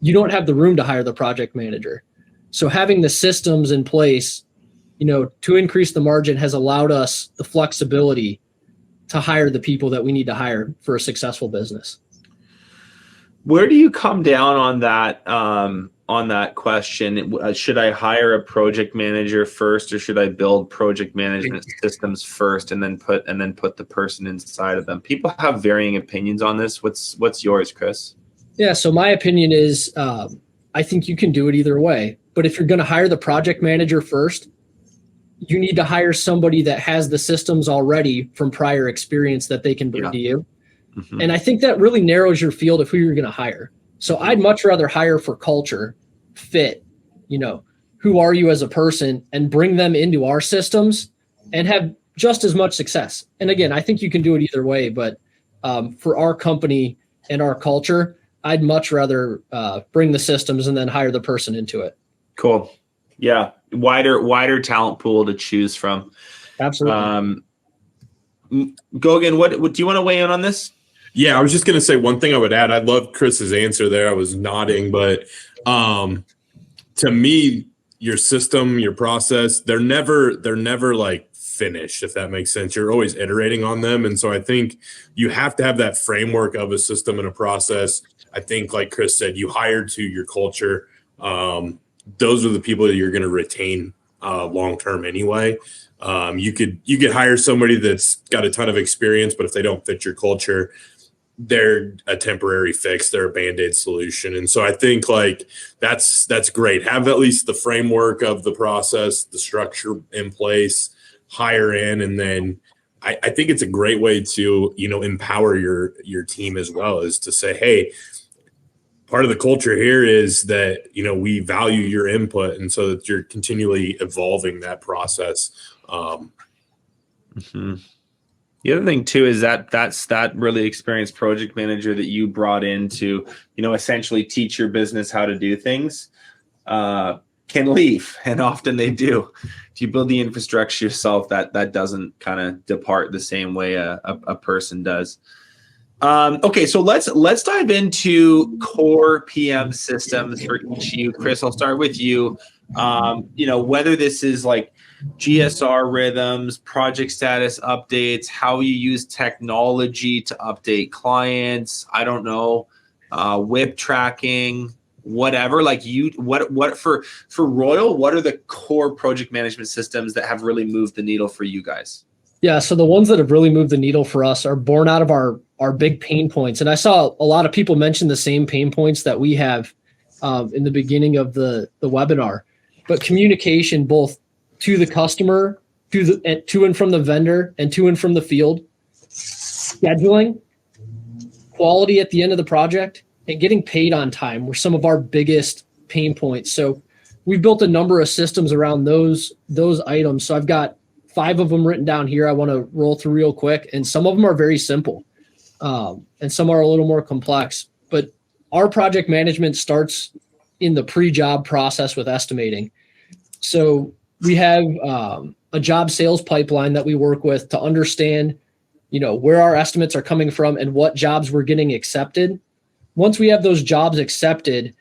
you don't have the room to hire the project manager. So having the systems in place, to increase the margin has allowed us the flexibility to hire the people that we need to hire for a successful business. Where do you come down on that question? Should I hire a project manager first, or should I build project management systems first and then put the person inside of them? People have varying opinions on this. What's yours, Chris? Yeah, so my opinion is I think you can do it either way. But if you're going to hire the project manager first, you need to hire somebody that has the systems already from prior experience that they can bring to you. Mm-hmm. And I think that really narrows your field of who you're going to hire. So I'd much rather hire for culture, fit, who are you as a person, and bring them into our systems and have just as much success. And again, I think you can do it either way, but for our company and our culture, I'd much rather bring the systems and then hire the person into it. Cool. Yeah. Wider talent pool to choose from. Absolutely. Gogan, what do you want to weigh in on this? Yeah, I was just going to say one thing I would add. I love Chris's answer there. I was nodding, but to me, your system, your process, they're never like finished, if that makes sense. You're always iterating on them. And so I think you have to have that framework of a system and a process. I think, like Chris said, you hire to your culture. Those are the people that you're going to retain long-term anyway. You could hire somebody that's got a ton of experience, but if they don't fit your culture, they're a temporary fix, they're a Band-Aid solution. And so I think like that's great. Have at least the framework of the process, the structure in place, hire in, and then I think it's a great way to, empower your team as well, is to say, hey, part of the culture here is that, we value your input, and so that you're continually evolving that process. The other thing too is that's that really experienced project manager that you brought in to, essentially teach your business how to do things, can leave, and often they do. If you build the infrastructure yourself, that doesn't kind of depart the same way a person does. Okay, so let's dive into core PM systems for each of you. Chris, I'll start with you. Whether this is like GSR rhythms, project status updates, how you use technology to update clients, I don't know, WIP tracking, whatever. Like what for Royal, what are the core project management systems that have really moved the needle for you guys? Yeah, so the ones that have really moved the needle for us are born out of our big pain points. And I saw a lot of people mention the same pain points that we have in the beginning of the webinar. But communication, both to the customer, to and from the vendor, and to and from the field, scheduling, quality at the end of the project, and getting paid on time were some of our biggest pain points. So we've built a number of systems around those items. So I've got 5 of them written down here I want to roll through real quick. And some of them are very simple, and some are a little more complex. But our project management starts in the pre-job process with estimating. So we have a job sales pipeline that we work with to understand, where our estimates are coming from and what jobs we're getting accepted. Once we have those jobs accepted,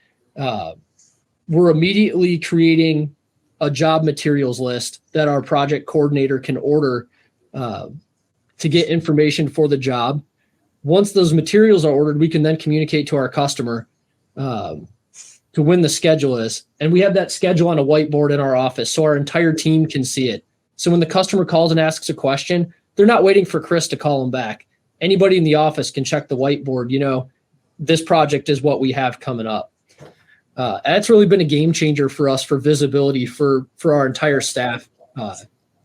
we're immediately creating a job materials list that our project coordinator can order to get information for the job. Once those materials are ordered, we can then communicate to our customer to when the schedule is. And we have that schedule on a whiteboard in our office so our entire team can see it. So when the customer calls and asks a question, they're not waiting for Chris to call them back. Anybody in the office can check the whiteboard, this project is what we have coming up. That's really been a game changer for us for visibility for our entire staff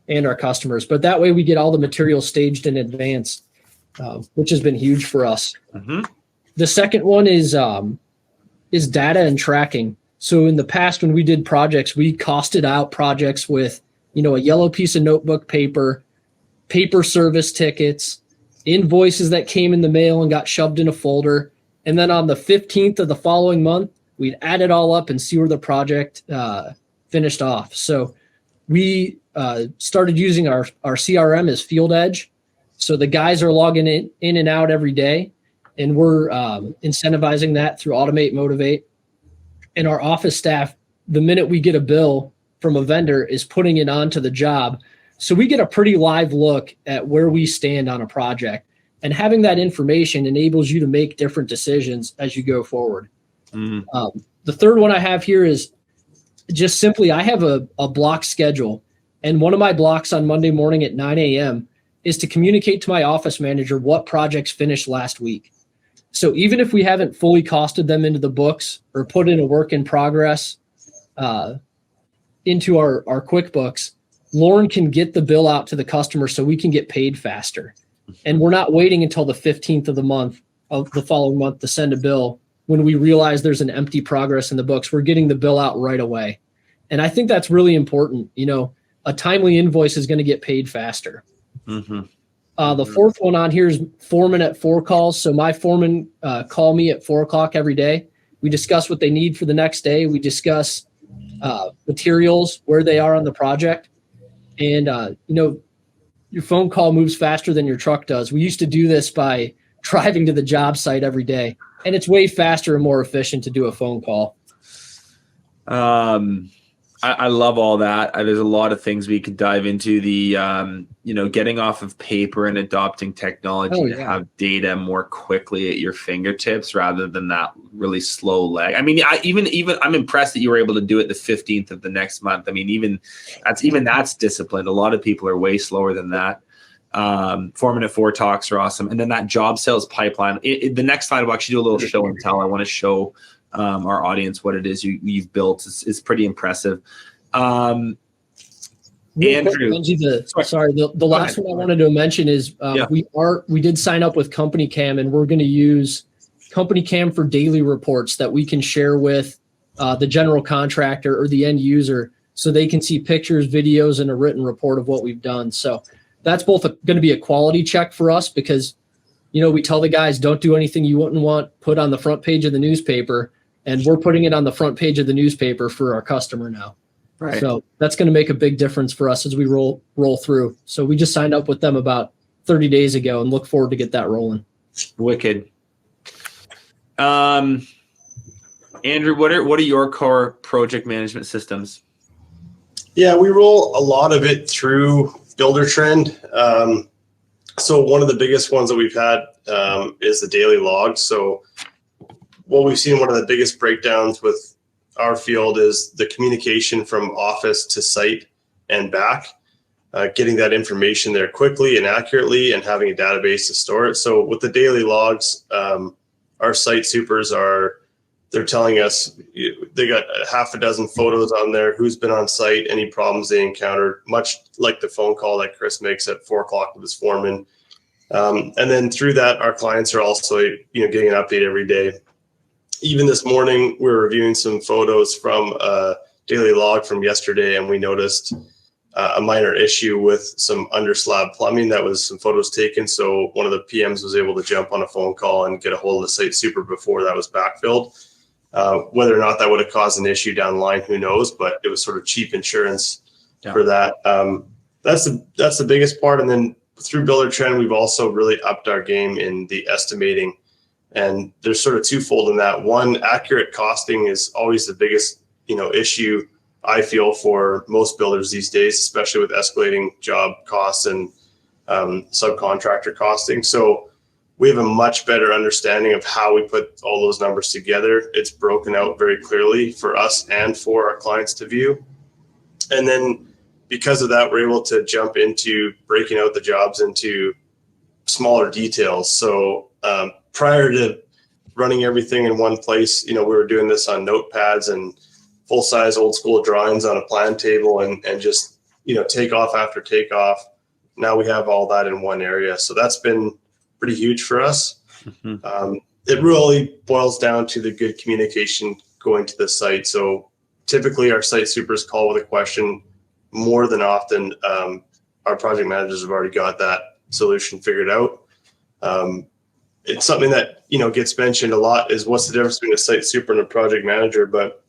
and our customers. But that way we get all the materials staged in advance, which has been huge for us. Mm-hmm. The second one is data and tracking. So in the past, when we did projects, we costed out projects with, a yellow piece of notebook paper service tickets, invoices that came in the mail and got shoved in a folder. And then on the 15th of the following month, we'd add it all up and see where the project finished off. So we started using our CRM as Field Edge. So the guys are logging in and out every day, and we're incentivizing that through Automate, Motivate. And our office staff, the minute we get a bill from a vendor, is putting it onto the job. So we get a pretty live look at where we stand on a project. And having that information enables you to make different decisions as you go forward. Mm-hmm. The third one I have here is just simply, I have a block schedule. And one of my blocks on Monday morning at 9 a.m. is to communicate to my office manager what projects finished last week. So even if we haven't fully costed them into the books or put in a work in progress into our QuickBooks, Lauren can get the bill out to the customer so we can get paid faster. And we're not waiting until the 15th of the month of the following month to send a bill when we realize there's an empty progress in the books. We're getting the bill out right away. And I think that's really important. A timely invoice is going to get paid faster. Mm-hmm. The fourth one on here is foreman at 4 calls. So my foremen call me at 4 o'clock every day. We discuss what they need for the next day. We discuss materials, where they are on the project. And, your phone call moves faster than your truck does. We used to do this by driving to the job site every day, and it's way faster and more efficient to do a phone call. I love all that. There's a lot of things we could dive into. The getting off of paper and adopting technology to have data more quickly at your fingertips rather than that really slow lag. I mean, I'm impressed that you were able to do it the 15th of the next month. I mean, that's disciplined. A lot of people are way slower than that. 4-minute 4 talks are awesome, and then that job sales pipeline. The next slide, we'll actually do a little show and tell. I want to show our audience what it is you've built. Is pretty impressive. Andrew, the last one I wanted to mention is we did sign up with Company Cam, and we're going to use Company Cam for daily reports that we can share with the general contractor or the end user, so they can see pictures, videos, and a written report of what we've done. So that's both going to be a quality check for us, because we tell the guys, don't do anything you wouldn't want put on the front page of the newspaper, and we're putting it on the front page of the newspaper for our customer now. Right. So that's going to make a big difference for us as we roll through. So we just signed up with them about 30 days ago and look forward to get that rolling. Wicked. Andrew, what are your core project management systems? Yeah, we roll a lot of it through Buildertrend. So one of the biggest ones that we've had is the daily logs. So what we've seen, one of the biggest breakdowns with our field is the communication from office to site and back, getting that information there quickly and accurately and having a database to store it. So with the daily logs, our site supers they're telling us they got half a dozen photos on there, who's been on site, any problems they encountered, much like the phone call that Chris makes at 4:00 with his foreman. And then through that, our clients are also, getting an update every day. Even this morning, we were reviewing some photos from a daily log from yesterday, and we noticed a minor issue with some underslab plumbing. That was some photos taken. So one of the PMs was able to jump on a phone call and get a hold of the site super before that was backfilled. Whether or not that would have caused an issue down the line, who knows? But it was sort of cheap insurance for that. That's the biggest part. And then through Buildertrend, we've also really upped our game in the estimating. And there's sort of twofold in that. One, accurate costing is always the biggest, issue I feel for most builders these days, especially with escalating job costs and subcontractor costing. So we have a much better understanding of how we put all those numbers together. It's broken out very clearly for us and for our clients to view. And then because of that, we're able to jump into breaking out the jobs into smaller details. So prior to running everything in one place, we were doing this on notepads and full-size old school drawings on a plan table and just, takeoff after takeoff. Now we have all that in one area. So that's been pretty huge for us. Mm-hmm. It really boils down to the good communication going to the site. So typically our site supers call with a question. More than often, our project managers have already got that solution figured out. It's something that, gets mentioned a lot is what's the difference between a site super and a project manager. But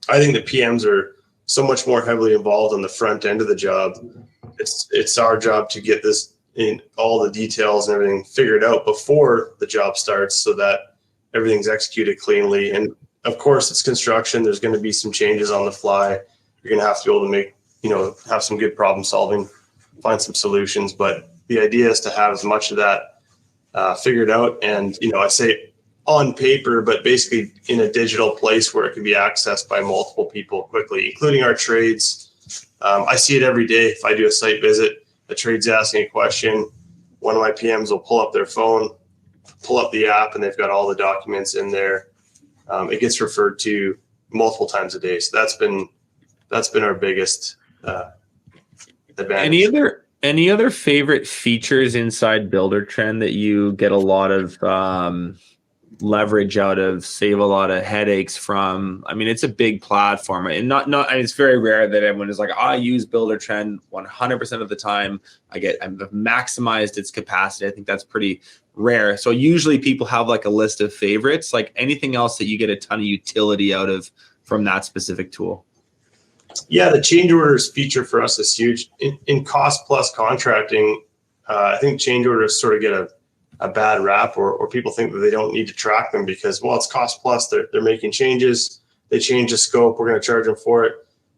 I think the PMs are so much more heavily involved on the front end of the job. It's our job to get this in all the details and everything figured out before the job starts so that everything's executed cleanly. And of course it's construction. There's going to be some changes on the fly. You're going to have to be able to make, have some good problem solving, find some solutions. But the idea is to have as much of that figured out. And, I say on paper, but basically in a digital place where it can be accessed by multiple people quickly, including our trades. I see it every day. If I do a site visit, the trade's asking a question, one of my PMs will pull up their phone, pull up the app, and they've got all the documents in there. It gets referred to multiple times a day. So that's been our biggest advantage. Any other favorite features inside Buildertrend that you get a lot of leverage out of, save a lot of headaches from? I mean, it's a big platform, and and it's very rare that everyone is like, I use Buildertrend 100% of the time. I've maximized its capacity. I think that's pretty rare. So usually people have like a list of favorites. Like anything else that you get a ton of utility out of from that specific tool? Yeah, the change orders feature for us is huge. In cost plus contracting, I think change orders sort of get a bad rap, or people think that they don't need to track them because, well, it's cost plus. They're making changes. They change the scope. We're going to charge them for it.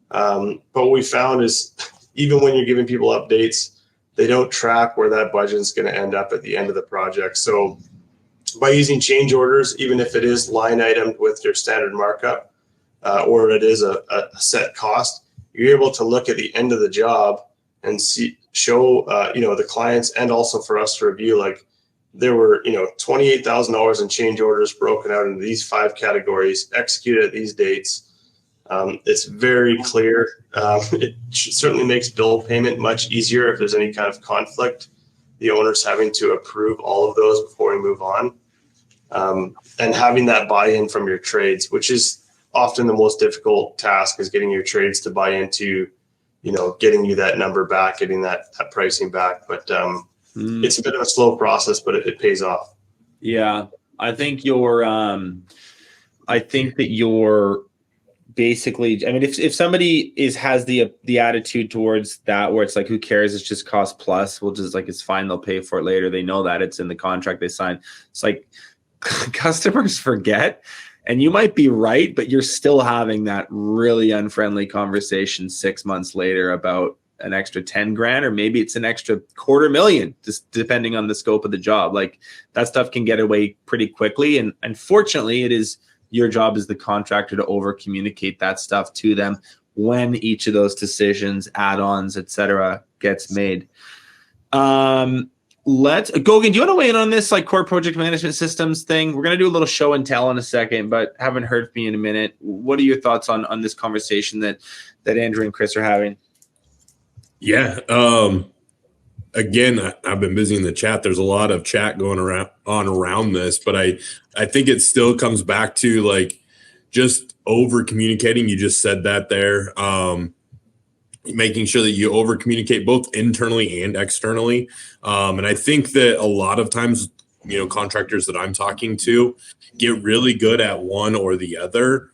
But what we found is even when you're giving people updates, they don't track where that budget is going to end up at the end of the project. So by using change orders, even if it is line itemed with your standard markup, or it is a set cost, you're able to look at the end of the job and show the clients, and also for us to review, like, there were $28,000 in change orders broken out into these 5 categories, executed at these dates. It's very clear. It certainly makes bill payment much easier if there's any kind of conflict. The owner's having to approve all of those before we move on, and having that buy-in from your trades, which is often the most difficult task, is getting your trades to buy into, getting you that number back, getting that pricing back. But it's a bit of a slow process, but it pays off. Yeah, I think that you're basically, I mean, if somebody has the attitude towards that, where it's like, who cares? It's just cost plus. We'll just, like, it's fine. They'll pay for it later. They know that it's in the contract they sign. It's like customers forget. And you might be right, but you're still having that really unfriendly conversation 6 months later about an extra 10 grand, or maybe it's an extra $250,000, just depending on the scope of the job. Like, that stuff can get away pretty quickly. And unfortunately, it is your job as the contractor to over communicate that stuff to them when each of those decisions, add-ons, etc., gets made. Gogan, do you want to weigh in on this, like, core project management systems thing? We're going to do a little show and tell in a second, but haven't heard from you in a minute. What are your thoughts on this conversation that Andrew and Chris are having? Yeah. Again, I've been busy in the chat. There's a lot of chat going around this, but I think it still comes back to, like, just over communicating. You just said that there. Making sure that you over communicate both internally and externally. And I think that a lot of times, contractors that I'm talking to get really good at one or the other.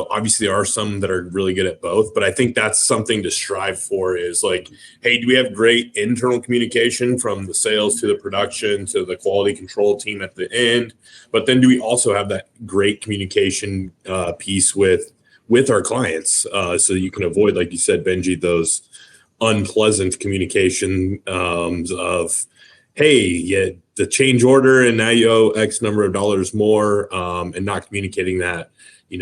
Obviously there are some that are really good at both, but I think that's something to strive for, is like, hey, do we have great internal communication from the sales to the production to the quality control team at the end? But then do we also have that great communication piece with our clients, so you can avoid, like you said, Benji, those unpleasant communication of, hey, yeah, the change order and now you owe X number of dollars more, and not communicating that, in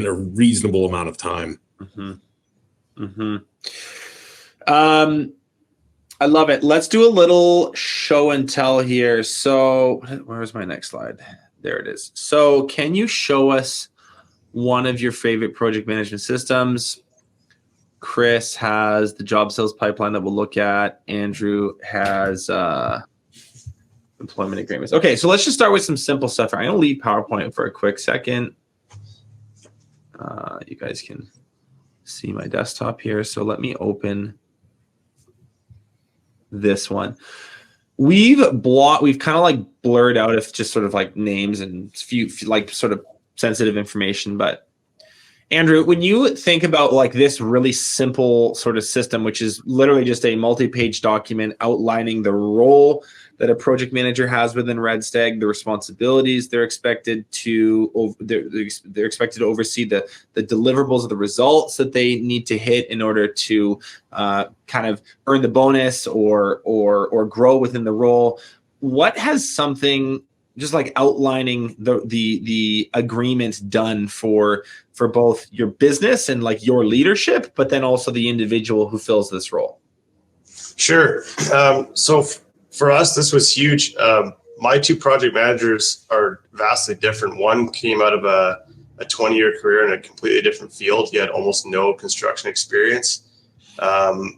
a reasonable amount of time. Mm-hmm. Mm-hmm. I love it. Let's do a little show and tell here. So where's my next slide? There it is. So can you show us one of your favorite project management systems? Chris has the job sales pipeline that we'll look at. Andrew has employment agreements. Okay, so let's just start with some simple stuff. I'm going to leave PowerPoint for a quick second. You guys can see my desktop here. So let me open this one. We've kind of like blurred out if just sort of like names and few like sort of sensitive information. But Andrew, when you think about like this really simple sort of system, which is literally just a multi-page document outlining the role that a project manager has within Red Stag, the responsibilities they're expected to oversee, the deliverables of the results that they need to hit in order to kind of earn the bonus or grow within the role. What has something just like outlining the agreements done for both your business and like your leadership, but then also the individual who fills this role? Sure. So for us, this was huge. My two project managers are vastly different. One came out of a 20-year career in a completely different field. He had almost no construction experience. I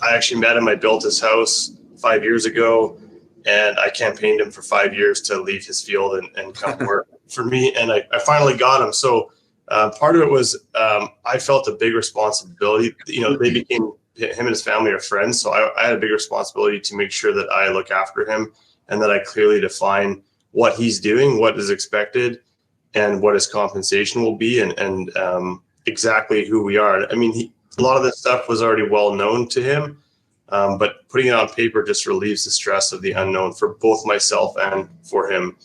actually met him. I built his house 5 years ago, and I campaigned him for 5 years to leave his field and come work for me. And I finally got him. So part of it was I felt a big responsibility. They became, him and his family are friends. So I had a big responsibility to make sure that I look after him and that I clearly define what he's doing, what is expected, and what his compensation will be. And exactly who we are. I mean, a lot of this stuff was already well known to him, but putting it on paper just relieves the stress of the unknown for both myself and for him.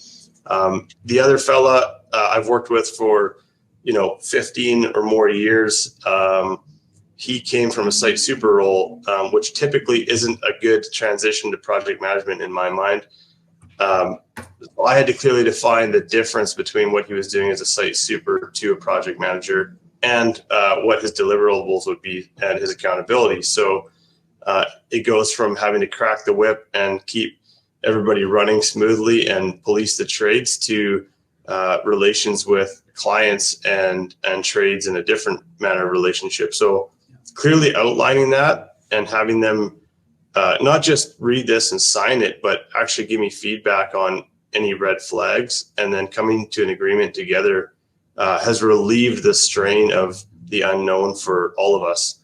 The other fella I've worked with for 15 or more years. He came from a site super role, which typically isn't a good transition to project management in my mind. I had to clearly define the difference between what he was doing as a site super to a project manager and what his deliverables would be and his accountability. So it goes from having to crack the whip and keep everybody running smoothly and police the trades to relations with clients and trades in a different manner of relationship. So clearly outlining that and having them not just read this and sign it, but actually give me feedback on any red flags, and then coming to an agreement together has relieved the strain of the unknown for all of us.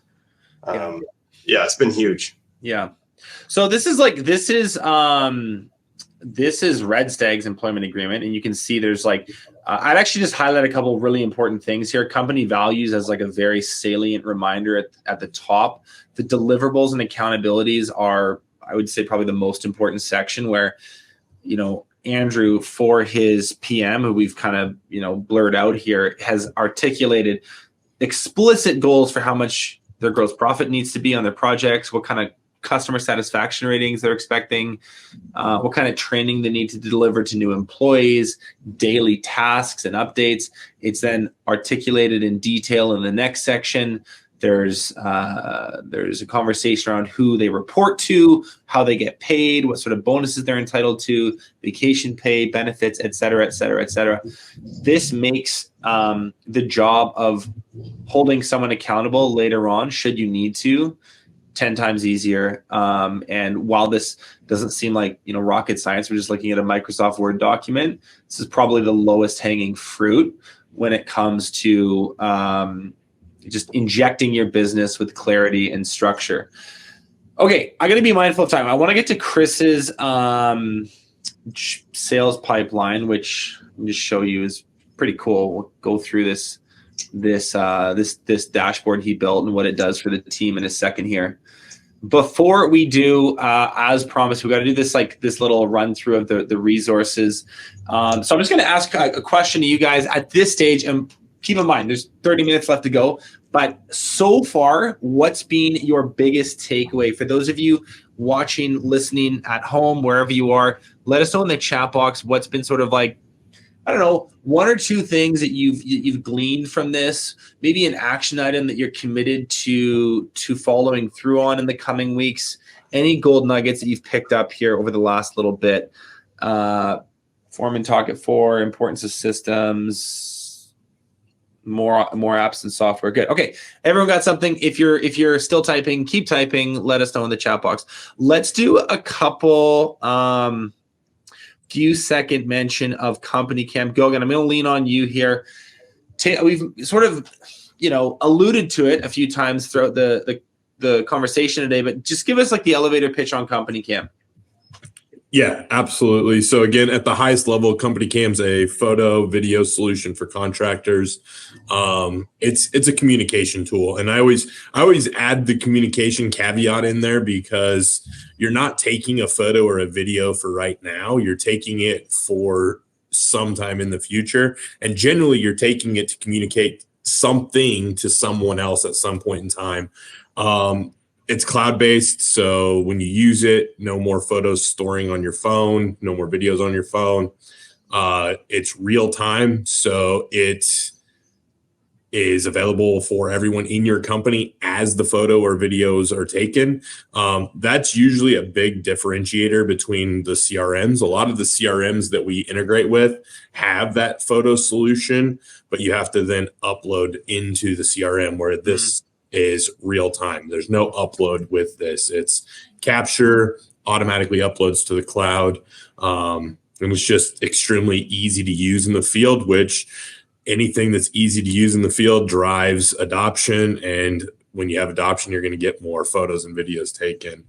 Yeah, it's been huge. Yeah. So this is Red Stag's employment agreement, and you can see there's I'd actually just highlight a couple of really important things here. Company values as a very salient reminder at the top. The deliverables and accountabilities are, I would say, probably the most important section, where, Andrew, for his PM, who we've kind of, blurred out here, has articulated explicit goals for how much their gross profit needs to be on their projects, what kind of customer satisfaction ratings they're expecting, what kind of training they need to deliver to new employees, daily tasks and updates. It's then articulated in detail in the next section. There's a conversation around who they report to, how they get paid, what sort of bonuses they're entitled to, vacation pay, benefits, et cetera, et cetera, et cetera. This makes the job of holding someone accountable later on, should you need to, 10 times easier. And while this doesn't seem like rocket science, we're just looking at a Microsoft Word document, this is probably the lowest hanging fruit when it comes to just injecting your business with clarity and structure. Okay, I got to be mindful of time. I want to get to Chris's sales pipeline, which I'll just show you is pretty cool. We'll go through this dashboard he built and what it does for the team in a second here. Before we do, as promised, we got to do this little run through of the resources. So I'm just going to ask a question to you guys at this stage, and keep in mind there's 30 minutes left to go. But so far, what's been your biggest takeaway? For those of you watching, listening at home, wherever you are, let us know in the chat box what's been sort of I don't know, one or two things that you've gleaned from this, maybe an action item that you're committed to following through on in the coming weeks. Any gold nuggets that you've picked up here over the last little bit? Foreman talk at 4, importance of systems, more apps and software. Good. Okay, everyone got something? If you're still typing, keep typing. Let us know in the chat box. Let's do a couple. Few second mention of company cam. Gogan, I'm going to lean on you here. We've sort of, alluded to it a few times throughout the conversation today, but just give us the elevator pitch on company cam. Yeah, absolutely. So again, at the highest level, company cam's a photo video solution for contractors. It's a communication tool, and I always add the communication caveat in there, because you're not taking a photo or a video for right now. You're taking it for sometime in the future, and generally you're taking it to communicate something to someone else at some point in time. It's cloud-based, so when you use it, no more photos storing on your phone, no more videos on your phone. It's real time, so it is available for everyone in your company as the photo or videos are taken. That's usually a big differentiator between the CRMs. A lot of the CRMs that we integrate with have that photo solution, but you have to then upload into the CRM, where this is real time. There's no upload with this. It's capture, automatically uploads to the cloud. And it's just extremely easy to use in the field, which anything that's easy to use in the field drives adoption. And when you have adoption, you're going to get more photos and videos taken.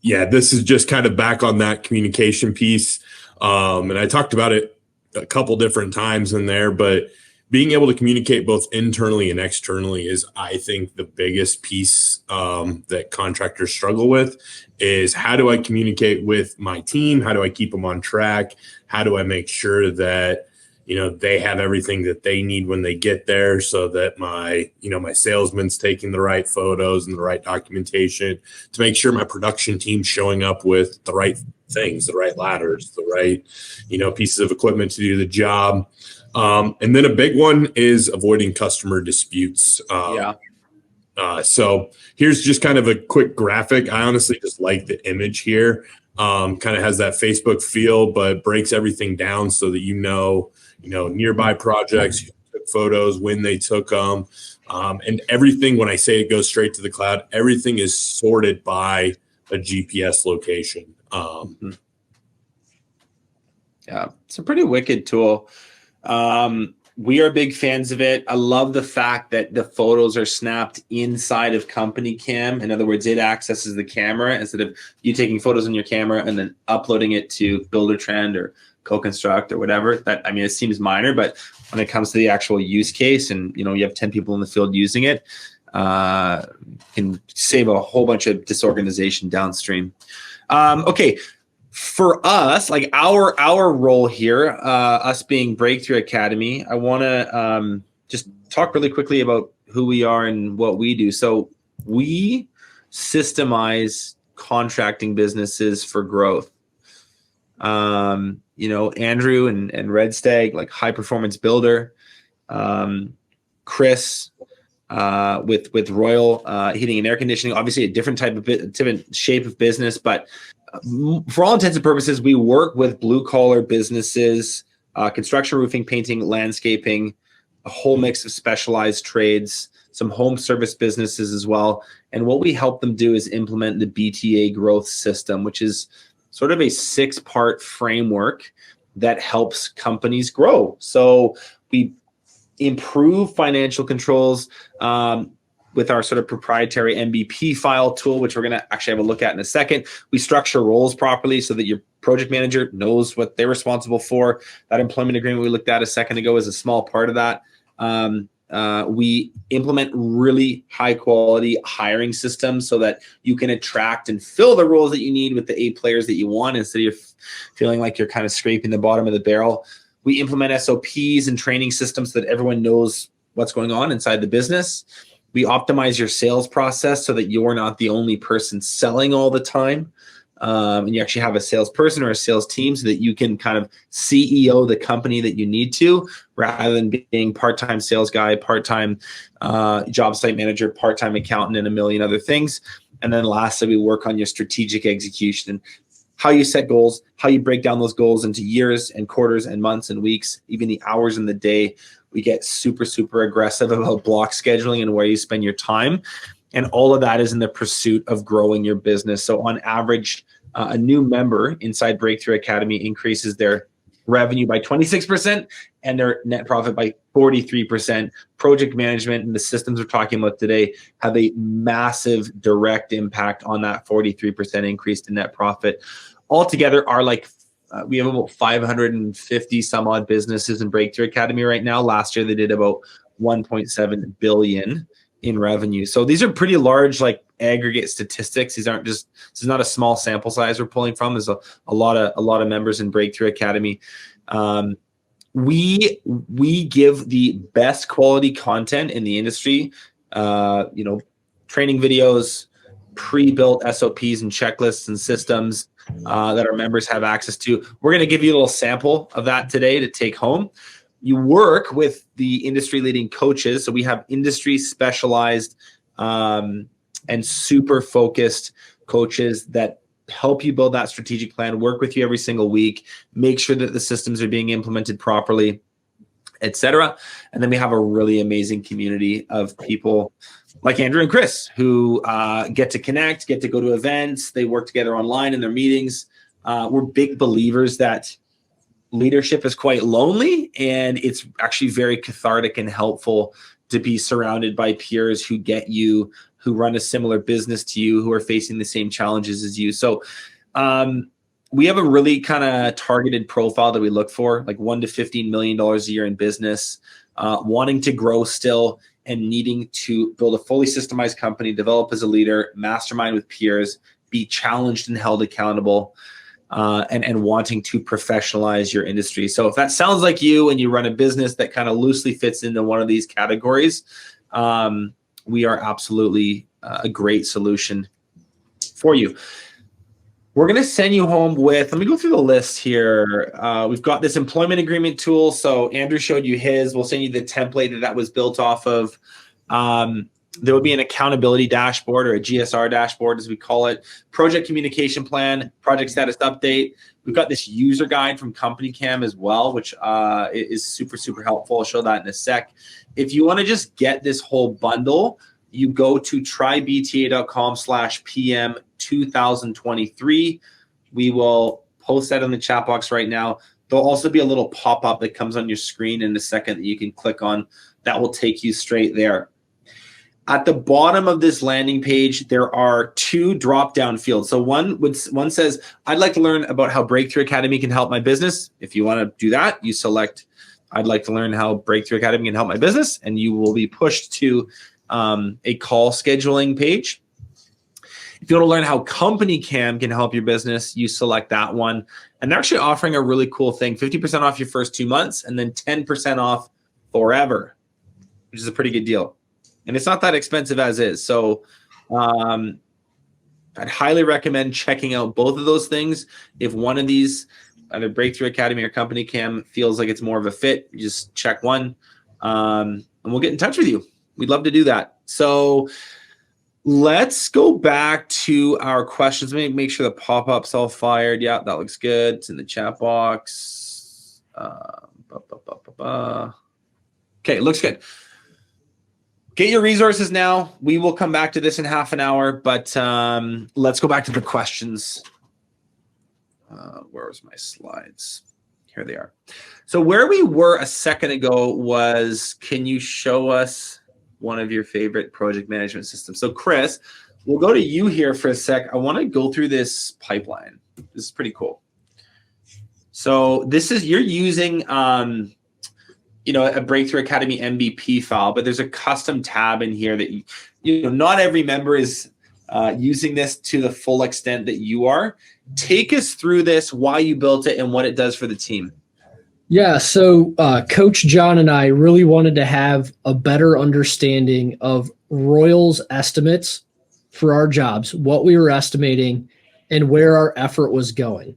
This is just kind of back on that communication piece. And I talked about it a couple different times in there, but being able to communicate both internally and externally is, I think, the biggest piece that contractors struggle with is how do I communicate with my team? How do I keep them on track? How do I make sure that, they have everything that they need when they get there so that my salesman's taking the right photos and the right documentation to make sure my production team's showing up with the right things, the right ladders, the right, pieces of equipment to do the job. And then a big one is avoiding customer disputes. So here's just kind of a quick graphic. I honestly just like the image here. Kind of has that Facebook feel, but breaks everything down so that nearby projects, who took photos, when they took them, and everything. When I say it goes straight to the cloud, everything is sorted by a GPS location. Yeah, it's a pretty wicked tool. We are big fans of it. I love the fact that the photos are snapped inside of Company Cam. In other words, it accesses the camera instead of you taking photos on your camera and then uploading it to Buildertrend or Co-Construct or whatever. It seems minor, but when it comes to the actual use case and, you have 10 people in the field using it, can save a whole bunch of disorganization downstream. Okay. For us, like our role here, us being Breakthrough Academy, I want to just talk really quickly about who we are and what we do. So we systemize contracting businesses for growth. Andrew and Red Stag, like high performance builder, Chris with Royal Heating and Air Conditioning, obviously a different shape of business, but for all intents and purposes, we work with blue collar businesses, construction, roofing, painting, landscaping, a whole mix of specialized trades, some home service businesses as well. And what we help them do is implement the BTA growth system, which is sort of a 6-part framework that helps companies grow. So we improve financial controls with our sort of proprietary MVP file tool, which we're going to actually have a look at in a second. We structure roles properly so that your project manager knows what they're responsible for. That employment agreement we looked at a second ago is a small part of that. We implement really high quality hiring systems so that you can attract and fill the roles that you need with the A players that you want instead of feeling like you're kind of scraping the bottom of the barrel. We implement SOPs and training systems so that everyone knows what's going on inside the business. We optimize your sales process so that you're not the only person selling all the time. And you actually have a salesperson or a sales team so that you can kind of CEO the company that you need to, rather than being part-time sales guy, part-time job site manager, part-time accountant, and a million other things. And then lastly, we work on your strategic execution and how you set goals, how you break down those goals into years and quarters and months and weeks, even the hours in the day. We get super, super aggressive about block scheduling and where you spend your time. And all of that is in the pursuit of growing your business. So on average, a new member inside Breakthrough Academy increases their revenue by 26% and their net profit by 43%. Project management and the systems we're talking about today have a massive direct impact on that 43% increase in net profit. Altogether, we have about 550 some odd businesses in Breakthrough Academy right now. Last year, they did about 1.7 billion in revenue. So these are pretty large, aggregate statistics. This is not a small sample size we're pulling from. There's a lot of members in Breakthrough Academy. We give the best quality content in the industry. Training videos, pre-built SOPs and checklists and systems that our members have access to. We're going to give you a little sample of that today to take home. You work with the industry-leading coaches. So we have industry specialized and super focused coaches that help you build that strategic plan, work with you every single week, make sure that the systems are being implemented properly, etc. And then we have a really amazing community of people like Andrew and Chris who get to connect, get to go to events. They work together online in their meetings. We're big believers that leadership is quite lonely, and it's actually very cathartic and helpful to be surrounded by peers who get you, who run a similar business to you, who are facing the same challenges as you. So we have a really kind of targeted profile that we look for, like $1 to $15 million a year in business, wanting to grow still and needing to build a fully systemized company, develop as a leader, mastermind with peers, be challenged and held accountable, and wanting to professionalize your industry. So if that sounds like you and you run a business that kind of loosely fits into one of these categories, we are absolutely a great solution for you. We're going to send you home with, let me go through the list here. We've got this employment agreement tool. So Andrew showed you his. We'll send you the template that was built off of. There would be an accountability dashboard, or a GSR dashboard, as we call it. Project communication plan, project status update. We've got this user guide from Company Cam as well, which is super, super helpful. I'll show that in a sec. If you want to just get this whole bundle, you go to trybta.com/PM 2023. We will post that in the chat box right now. There'll also be a little pop-up that comes on your screen in a second that you can click on. That will take you straight there. At the bottom of this landing page, there are 2 drop-down fields. So one says, I'd like to learn about how Breakthrough Academy can help my business. If you want to do that, you select, I'd like to learn how Breakthrough Academy can help my business, and you will be pushed to a call scheduling page. If you want to learn how Company Cam can help your business, you select that one. And they're actually offering a really cool thing, 50% off your first 2 months and then 10% off forever, which is a pretty good deal. And it's not that expensive as is. So I'd highly recommend checking out both of those things. If one of these, either Breakthrough Academy or Company Cam, feels like it's more of a fit, you just check one, and we'll get in touch with you. We'd love to do that. So let's go back to our questions. Let me make sure the pop-up's all fired. Yeah, that looks good. It's in the chat box. Okay, looks good. Get your resources now. We will come back to this in half an hour, but let's go back to the questions. Where's my slides? Here they are. So where we were a second ago was, can you show us one of your favorite project management systems? So Chris, we'll go to you here for a sec. I want to go through this pipeline. This is pretty cool. So this is, you're using a Breakthrough Academy MVP file, but there's a custom tab in here that not every member is using this to the full extent that you are. Take us through this, why you built it, and what it does for the team. Yeah, so Coach John and I really wanted to have a better understanding of Royal's estimates for our jobs, what we were estimating, and where our effort was going.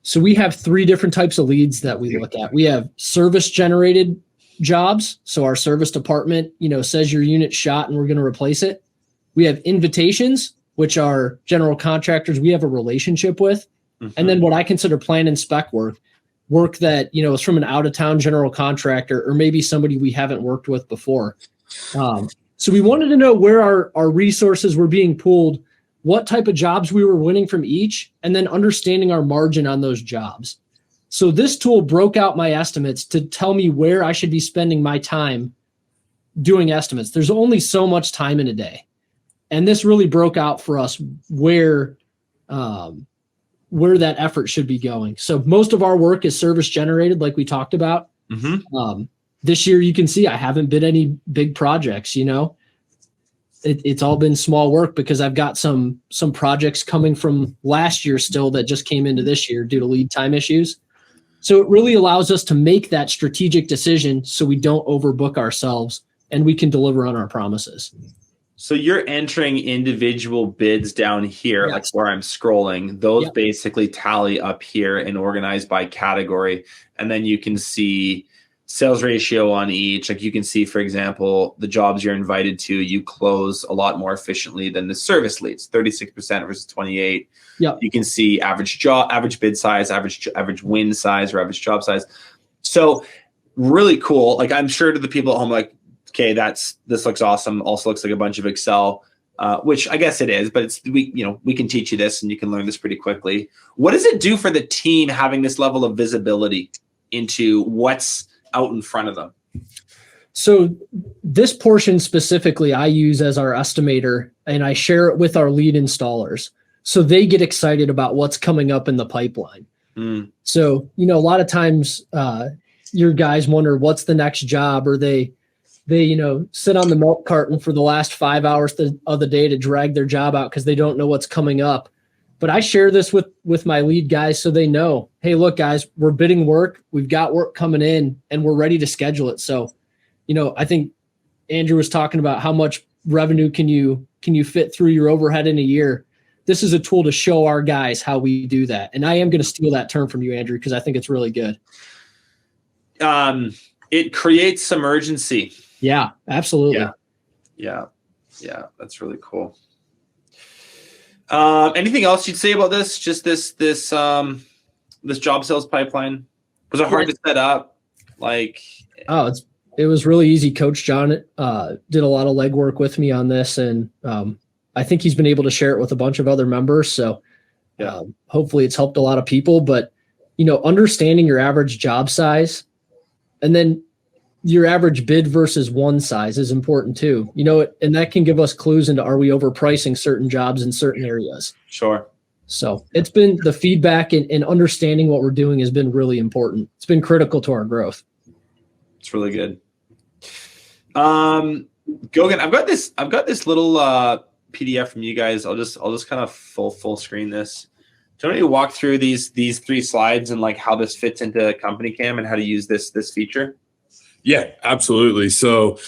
So we have 3 different types of leads that we look at. We have service-generated jobs. So our service department, says your unit's shot and we're going to replace it. We have invitations, which are general contractors we have a relationship with. Mm-hmm. And then what I consider plan and spec work that, is from an out-of-town general contractor or maybe somebody we haven't worked with before. So we wanted to know where our resources were being pooled, what type of jobs we were winning from each, and then understanding our margin on those jobs. So this tool broke out my estimates to tell me where I should be spending my time doing estimates. There's only so much time in a day. And this really broke out for us where that effort should be going. So most of our work is service generated, like we talked about. Mm-hmm. This year, you can see I haven't bid any big projects, It's all been small work because I've got some projects coming from last year still that just came into this year due to lead time issues. So it really allows us to make that strategic decision so we don't overbook ourselves and we can deliver on our promises. So you're entering individual bids down here, yes. Like where I'm scrolling. Those basically tally up here and organized by category. And then you can see sales ratio on each. Like you can see, for example, the jobs you're invited to, you close a lot more efficiently than the service leads, 36% versus 28%. Yeah. You can see average bid size, average win size, or average job size. So really cool. Like I'm sure to the people at home, like, okay, this looks awesome. Also looks like a bunch of Excel, which I guess it is, but we can teach you this and you can learn this pretty quickly. What does it do for the team having this level of visibility into what's out in front of them? So this portion specifically I use as our estimator and I share it with our lead installers. So they get excited about what's coming up in the pipeline. So, a lot of times your guys wonder what's the next job, or they sit on the milk carton for the last 5 hours of the day to drag their job out because they don't know what's coming up. But I share this with my lead guys so they know, hey, look, guys, we're bidding work. We've got work coming in and we're ready to schedule it. So, I think Andrew was talking about how much revenue can you fit through your overhead in a year. This is a tool to show our guys how we do that. And I am going to steal that term from you, Andrew, because I think it's really good. It creates some urgency. Yeah, absolutely. Yeah. That's really cool. Anything else you'd say about this? Just this job sales pipeline? Was it hard to set up? It was really easy. Coach John did a lot of legwork with me on this, and I think he's been able to share it with a bunch of other members. So hopefully it's helped a lot of people. But understanding your average job size, and then your average bid versus one size is important too. And that can give us clues into, are we overpricing certain jobs in certain areas? Sure. So it's been the feedback and understanding what we're doing has been really important. It's been critical to our growth. It's really good. Gogan, I've got this little PDF from you guys. I'll just kind of full screen this. Do you want me to walk through these 3 slides and how this fits into Company Cam and how to use this feature? Yeah, absolutely. So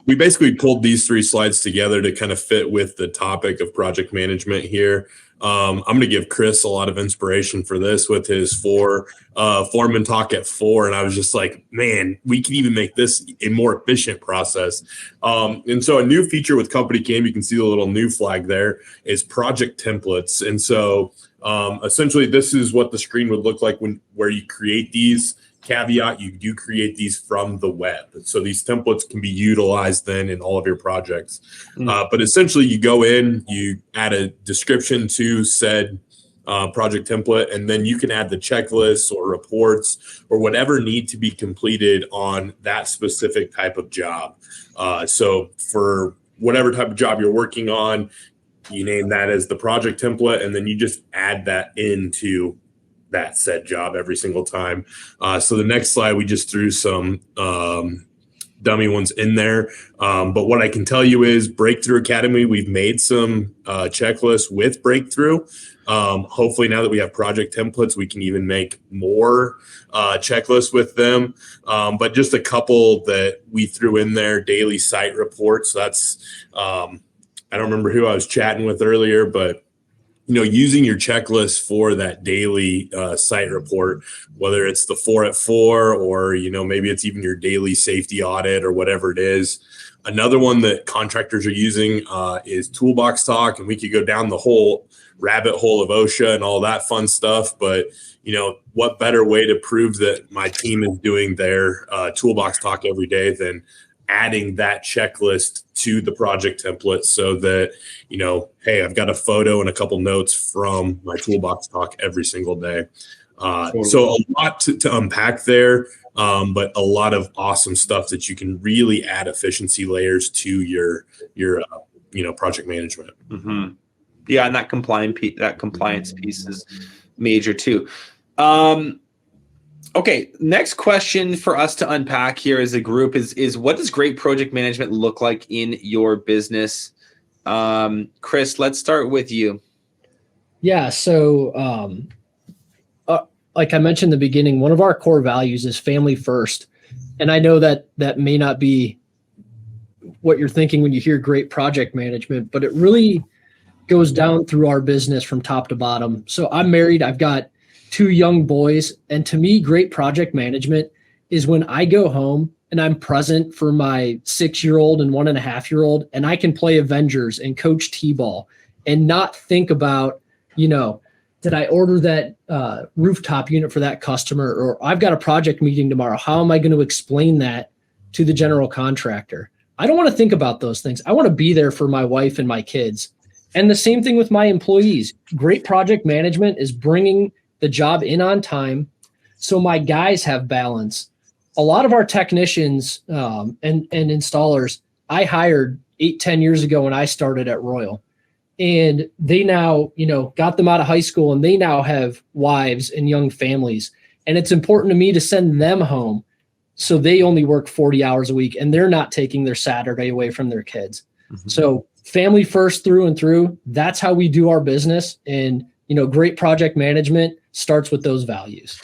we basically pulled these 3 slides together to kind of fit with the topic of project management here. I'm going to give Chris a lot of inspiration for this with his foreman talk at 4. And I was just like, man, we can even make this a more efficient process. And so a new feature with Company Cam, you can see the little new flag there, is project templates. And so essentially this is what the screen would look like where you create these. Caveat, you do create these from the web. So these templates can be utilized then in all of your projects. But essentially you go in, you add a description to said project template, and then you can add the checklists or reports or whatever need to be completed on that specific type of job. So for whatever type of job you're working on, you name that as the project template, and then you just add that into that said job every single time. So the next slide, we just threw some dummy ones in there. But what I can tell you is Breakthrough Academy, we've made some checklists with Breakthrough. Hopefully now that we have project templates, we can even make more checklists with them. But just a couple that we threw in there, daily site reports. That's, I don't remember who I was chatting with earlier, but using your checklist for that daily site report, whether it's the 4 at 4 or, maybe it's even your daily safety audit or whatever it is. Another one that contractors are using is Toolbox Talk, and we could go down the whole rabbit hole of OSHA and all that fun stuff. But, what better way to prove that my team is doing their Toolbox Talk every day than adding that checklist to the project template so that, hey, I've got a photo and a couple notes from my Toolbox Talk every single day. So a lot to unpack there, but a lot of awesome stuff that you can really add efficiency layers to your project management. Mm-hmm. Yeah, and that compliance piece is major too. Okay, next question for us to unpack here as a group is what does great project management look like in your business? Chris, let's start with you. Yeah, so like I mentioned in the beginning, one of our core values is family first. And I know that may not be what you're thinking when you hear great project management, but it really goes down through our business from top to bottom. So I'm married. I've got 2 young boys. And to me, great project management is when I go home and I'm present for my 6-year-old and 1.5-year-old, and I can play Avengers and coach T-ball and not think about, did I order that rooftop unit for that customer, or I've got a project meeting tomorrow. How am I going to explain that to the general contractor? I don't want to think about those things. I want to be there for my wife and my kids. And the same thing with my employees. Great project management is bringing the job in on time so my guys have balance. A lot of our technicians and installers I hired 8-10 years ago when I started at Royal. and they now, got them out of high school, and they now have wives and young families. And it's important to me to send them home so they only work 40 hours a week and they're not taking their Saturday away from their kids. Mm-hmm. So family first through and through. That's how we do our business. And, great project management starts with those values.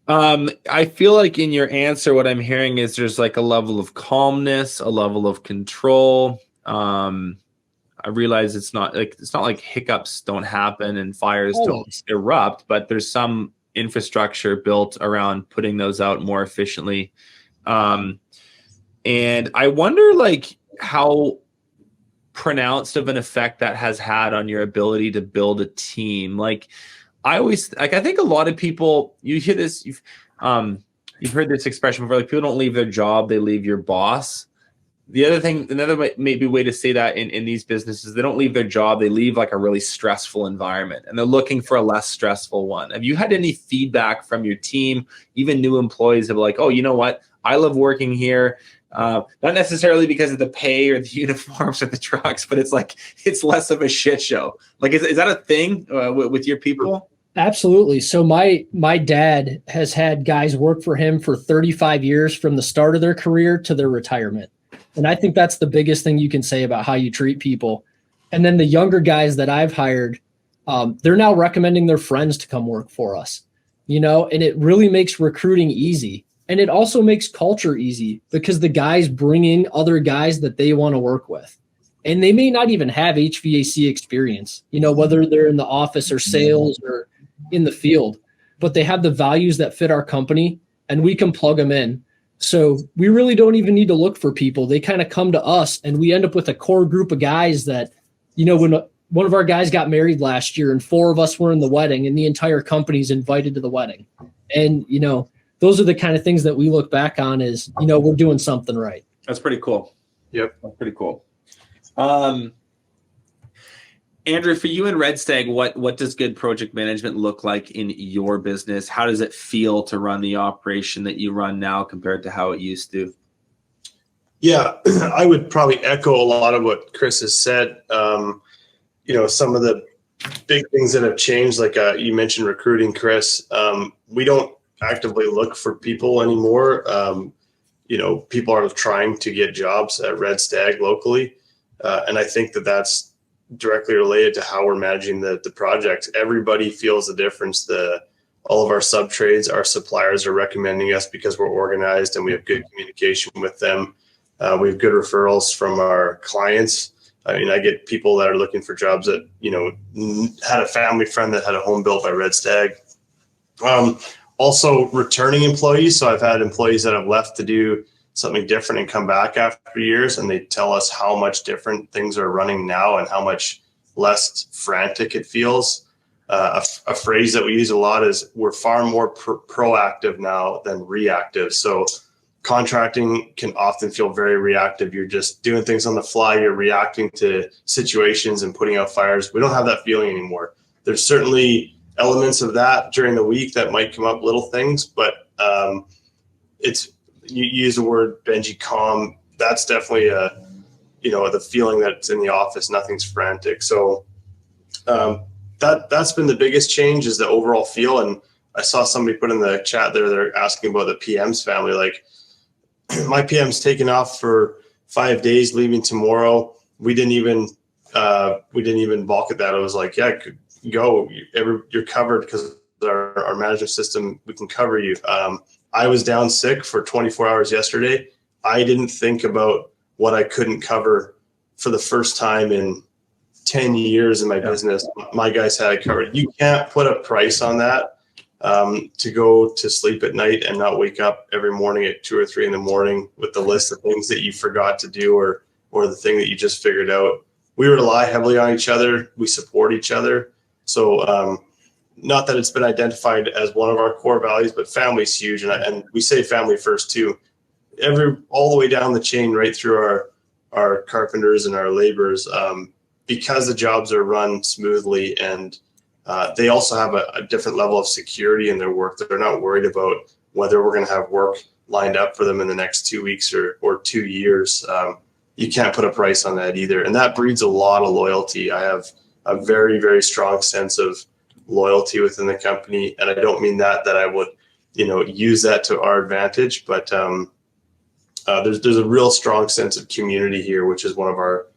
I feel like in your answer, what I'm hearing is there's like a level of calmness, a level of control. I realize it's not like hiccups don't happen and fires don't erupt, but there's some infrastructure built around putting those out more efficiently. And I wonder like how pronounced of an effect that has had on your ability to build a team. Like I think a lot of people, you hear this, you've heard this expression before, like people don't leave their job, they leave your boss. Another way to say that in these businesses, they don't leave their job, they leave like a really stressful environment and they're looking for a less stressful one. Have you had any feedback from your team, even new employees of like, oh, you know what? I love working here. Not necessarily because of the pay or the uniforms or the trucks, but it's like, it's less of a shit show. Like, is that a thing with your people? Absolutely. So my dad has had guys work for him for 35 years from the start of their career to their retirement. And I think that's the biggest thing you can say about how you treat people. And then the younger guys that I've hired, they're now recommending their friends to come work for us, and it really makes recruiting easy. And it also makes culture easy because the guys bring in other guys that they want to work with. And they may not even have HVAC experience, whether they're in the office or sales or in the field, but they have the values that fit our company and we can plug them in. So we really don't even need to look for people. They kind of come to us and we end up with a core group of guys that, when one of our guys got married last year and 4 of us were in the wedding and the entire company's invited to the wedding. And, those are the kind of things that we look back on as, we're doing something right. That's pretty cool. Yep. That's pretty cool. Andrew, for you and Red Stag, what does good project management look like in your business? How does it feel to run the operation that you run now compared to how it used to? Yeah, I would probably echo a lot of what Chris has said. Some of the big things that have changed, like you mentioned recruiting, Chris. We don't actively look for people anymore. People are trying to get jobs at Red Stag locally. And I think that that's directly related to how we're managing the project. Everybody feels the difference. All of our sub trades, our suppliers are recommending us because we're organized and we have good communication with them. We have good referrals from our clients. I mean, I get people that are looking for jobs that, had a family friend that had a home built by Red Stag. Also returning employees. So I've had employees that have left to do something different and come back after years, and they tell us how much different things are running now and how much less frantic it feels. A phrase that we use a lot is we're far more proactive now than reactive. So contracting can often feel very reactive. You're just doing things on the fly. You're reacting to situations and putting out fires. We don't have that feeling anymore. There's certainly elements of that during the week that might come up, little things, but you use the word Benji calm. That's definitely the feeling that's in the office. Nothing's frantic. So that's been the biggest change, is the overall feel. And I saw somebody put in the chat there, they're asking about the PM's family. Like, my PM's taken off for 5 days, leaving tomorrow. We didn't even balk at that. I was like, yeah, go. You're covered because our management system, we can cover you. I was down sick for 24 hours yesterday. I didn't think about what I couldn't cover for the first time in 10 years in my business. My guys had it covered. You can't put a price on that. To go to sleep at night and not wake up every morning at 2 or 3 in the morning with the list of things that you forgot to do or the thing that you just figured out. We rely heavily on each other. We support each other. So not that it's been identified as one of our core values, but family's huge. And we say family first too. All the way down the chain, right through our carpenters and our laborers, because the jobs are run smoothly and they also have a different level of security in their work. They're not worried about whether we're going to have work lined up for them in the next 2 weeks or 2 years. you can't put a price on that either. And that breeds a lot of loyalty. I have a very, very strong sense of loyalty within the company. And I don't mean that I would, use that to our advantage, but there's a real strong sense of community here, which is one of our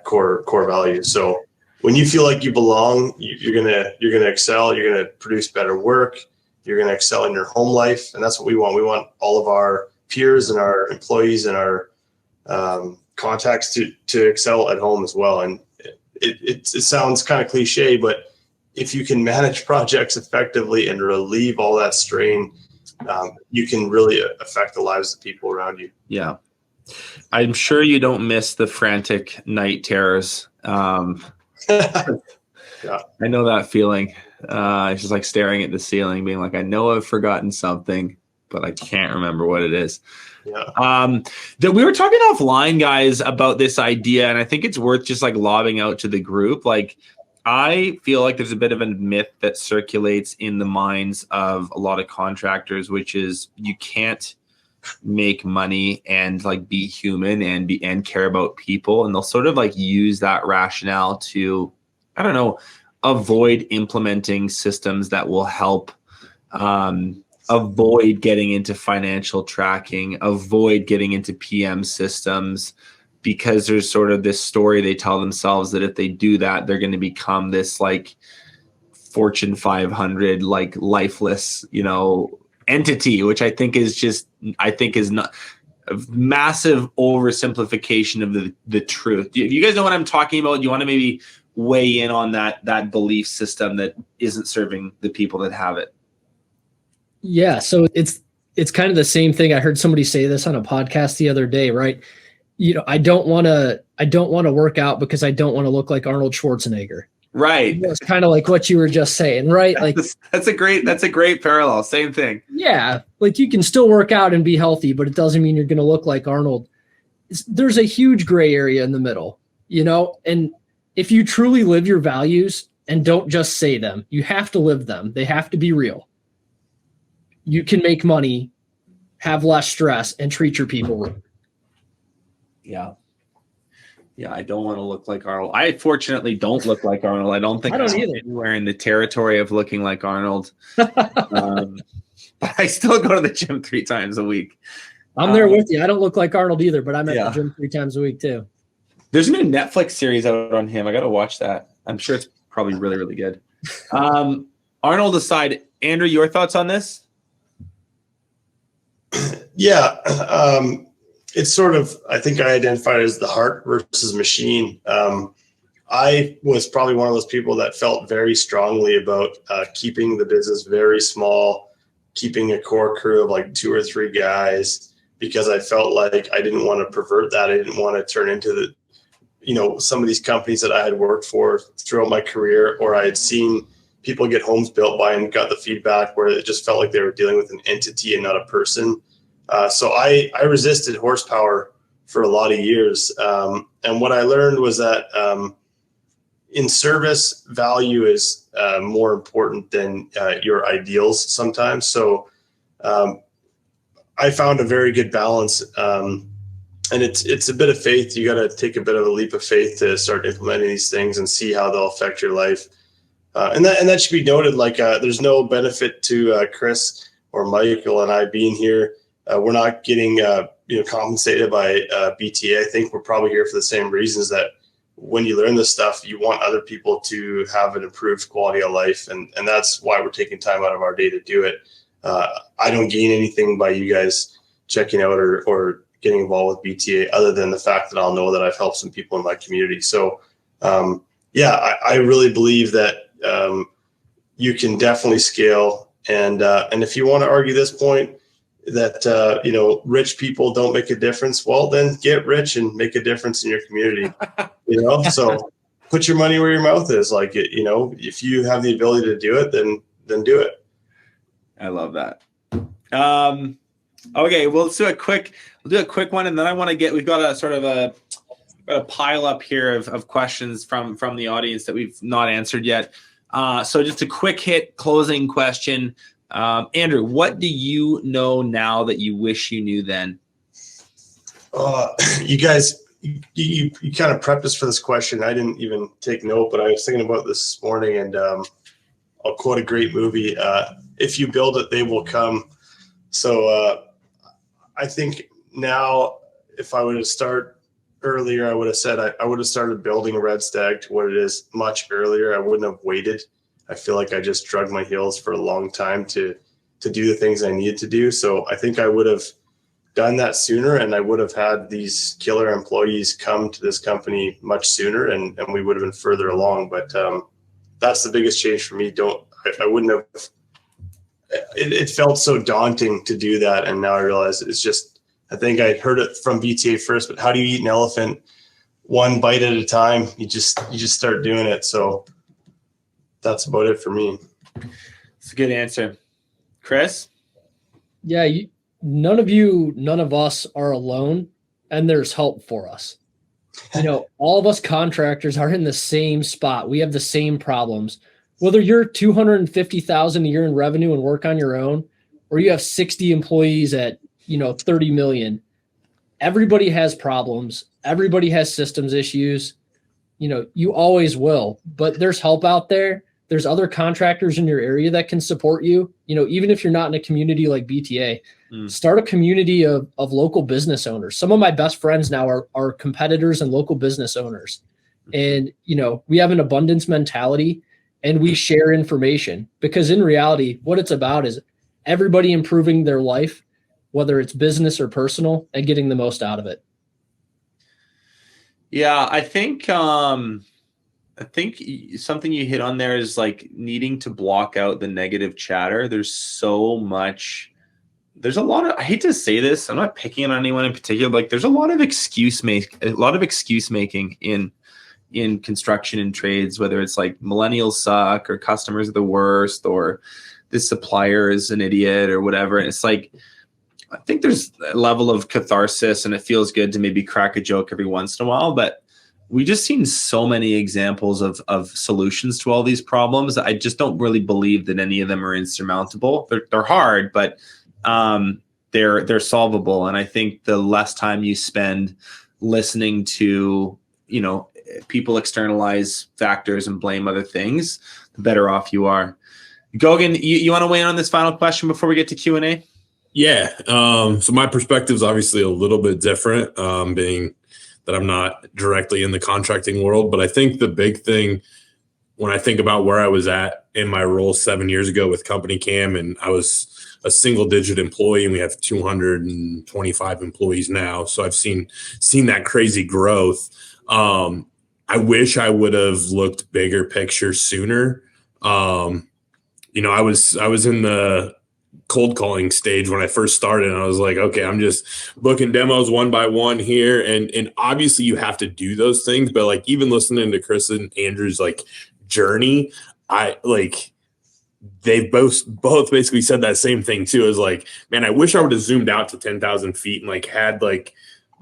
core values. So when you feel like you belong, you're gonna excel. You're gonna produce better work. You're gonna excel in your home life, and that's what we want. We want all of our peers and our employees and our contacts to excel at home as well. And it sounds kind of cliche, but if you can manage projects effectively and relieve all that strain, you can really affect the lives of people around you. Yeah. I'm sure you don't miss the frantic night terrors. Yeah. I know that feeling. It's just like staring at the ceiling, being like, I know I've forgotten something, but I can't remember what it is. Yeah. That we were talking offline, guys, about this idea, and I think it's worth just like lobbing out to the group. Like, I feel like there's a bit of a myth that circulates in the minds of a lot of contractors, which is you can't make money and like be human and care about people. And they'll sort of like use that rationale to, I don't know, avoid implementing systems that will help avoid getting into financial tracking, avoid getting into PM systems, because there's sort of this story they tell themselves that if they do that, they're going to become this like Fortune 500, like lifeless, entity, which I think is not a massive oversimplification of the truth. Do you guys know what I'm talking about? Do you want to maybe weigh in on that belief system that isn't serving the people that have it? Yeah. So it's kind of the same thing. I heard somebody say this on a podcast the other day, right? I don't want to work out because I don't want to look like Arnold Schwarzenegger. Right. It's kind of like what you were just saying, right? Like that's a great parallel. Same thing. Yeah. Like you can still work out and be healthy, but it doesn't mean you're going to look like Arnold. There's a huge gray area in the middle, and if you truly live your values and don't just say them, you have to live them. They have to be real. You can make money, have less stress, and treat your people right. Yeah, I don't want to look like Arnold. I fortunately don't look like Arnold. I don't think I don't I'm either. anywhere in the territory of looking like Arnold. But I still go to the gym 3 times a week. I'm there with you. I don't look like Arnold either, but I'm at Yeah. the gym 3 times a week too. There's a new Netflix series out on him. I got to watch that. I'm sure it's probably really, really good. Arnold aside, Andrew, your thoughts on this? Yeah. It's sort of, I think I identified as the heart versus machine. I was probably one of those people that felt very strongly about keeping the business very small, keeping a core crew of like 2 or 3 guys, because I felt like I didn't want to pervert that. I didn't want to turn into some of these companies that I had worked for throughout my career, or I had seen people get homes built by and got the feedback where it just felt like they were dealing with an entity and not a person. So I resisted horsepower for a lot of years. And what I learned was that in service, value is more important than your ideals sometimes. So I found a very good balance. And it's a bit of faith. You got to take a bit of a leap of faith to start implementing these things and see how they'll affect your life. And that should be noted. Like there's no benefit to Chris or Michael and I being here. We're not getting compensated by BTA. I think we're probably here for the same reasons, that when you learn this stuff, you want other people to have an improved quality of life, and that's why we're taking time out of our day to do it. I don't gain anything by you guys checking out or getting involved with BTA, other than the fact that I'll know that I've helped some people in my community. So I really believe that you can definitely scale, and if you want to argue this point, that rich people don't make a difference, well, then get rich and make a difference in your community. So put your money where your mouth is. Like if you have the ability to do it, then do it. I love that. Okay, well, let's do a quick one, and then we've got a sort of a pile up here of questions from the audience that we've not answered yet. So just a quick hit closing question. Andrew, what do you know now that you wish you knew then? You guys you kind of prepped us for this question. I didn't even take note, but I was thinking about this morning, and I'll quote a great movie. If you build it, they will come. So I think now, if I would have started earlier, I would have said I would have started building Red Stag to what it is much earlier. I wouldn't have waited. I feel like I just drug my heels for a long time to do the things I needed to do. So I think I would have done that sooner, and I would have had these killer employees come to this company much sooner, and we would have been further along. But that's the biggest change for me. I wouldn't have. It felt so daunting to do that, and now I realize it's just. I think I heard it from BTA first, but how do you eat an elephant? One bite at a time. You just start doing it. So that's about it for me. It's a good answer. Chris? Yeah, none of us are alone, and there's help for us. All of us contractors are in the same spot. We have the same problems. Whether you're $250,000 a year in revenue and work on your own, or you have 60 employees at 30 million, everybody has problems. Everybody has systems issues. You always will, but there's help out there. There's other contractors in your area that can support you. Even if you're not in a community like BTA, start a community of local business owners. Some of my best friends now are competitors and local business owners. And, we have an abundance mentality, and we share information, because in reality, what it's about is everybody improving their life, whether it's business or personal, and getting the most out of it. Yeah, I think something you hit on there is like needing to block out the negative chatter. There's a lot of, I hate to say this, I'm not picking on anyone in particular, like there's a lot of excuse making in construction and trades, whether it's like millennials suck or customers are the worst or this supplier is an idiot or whatever. And it's like, I think there's a level of catharsis, and it feels good to maybe crack a joke every once in a while, but we just seen so many examples of solutions to all these problems. I just don't really believe that any of them are insurmountable. They're hard, but they're solvable. And I think the less time you spend listening to, people externalize factors and blame other things, the better off you are. Gogan, you want to weigh in on this final question before we get to Q&A? Yeah. So my perspective is obviously a little bit different, being that I'm not directly in the contracting world. But I think the big thing when I think about where I was at in my role 7 years ago with Company Cam, and I was a single digit employee, and we have 225 employees now. So I've seen that crazy growth. I wish I would have looked bigger picture sooner. I was in the cold calling stage when I first started, and I was like, okay, I'm just booking demos one by one here. And obviously you have to do those things, but like even listening to Chris and Andrew's like journey, they've both basically said that same thing too. Is like, man, I wish I would have zoomed out to 10,000 feet and like had like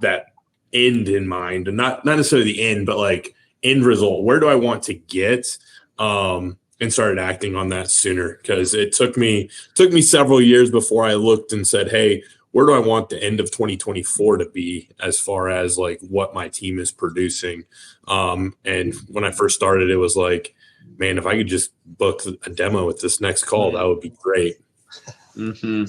that end in mind, and not necessarily the end, but like end result. Where do I want to get? And started acting on that sooner, because it took me several years before I looked and said, hey, where do I want the end of 2024 to be as far as like what my team is producing? And when I first started, it was like, man, if I could just book a demo with this next call, that would be great. Mm-hmm.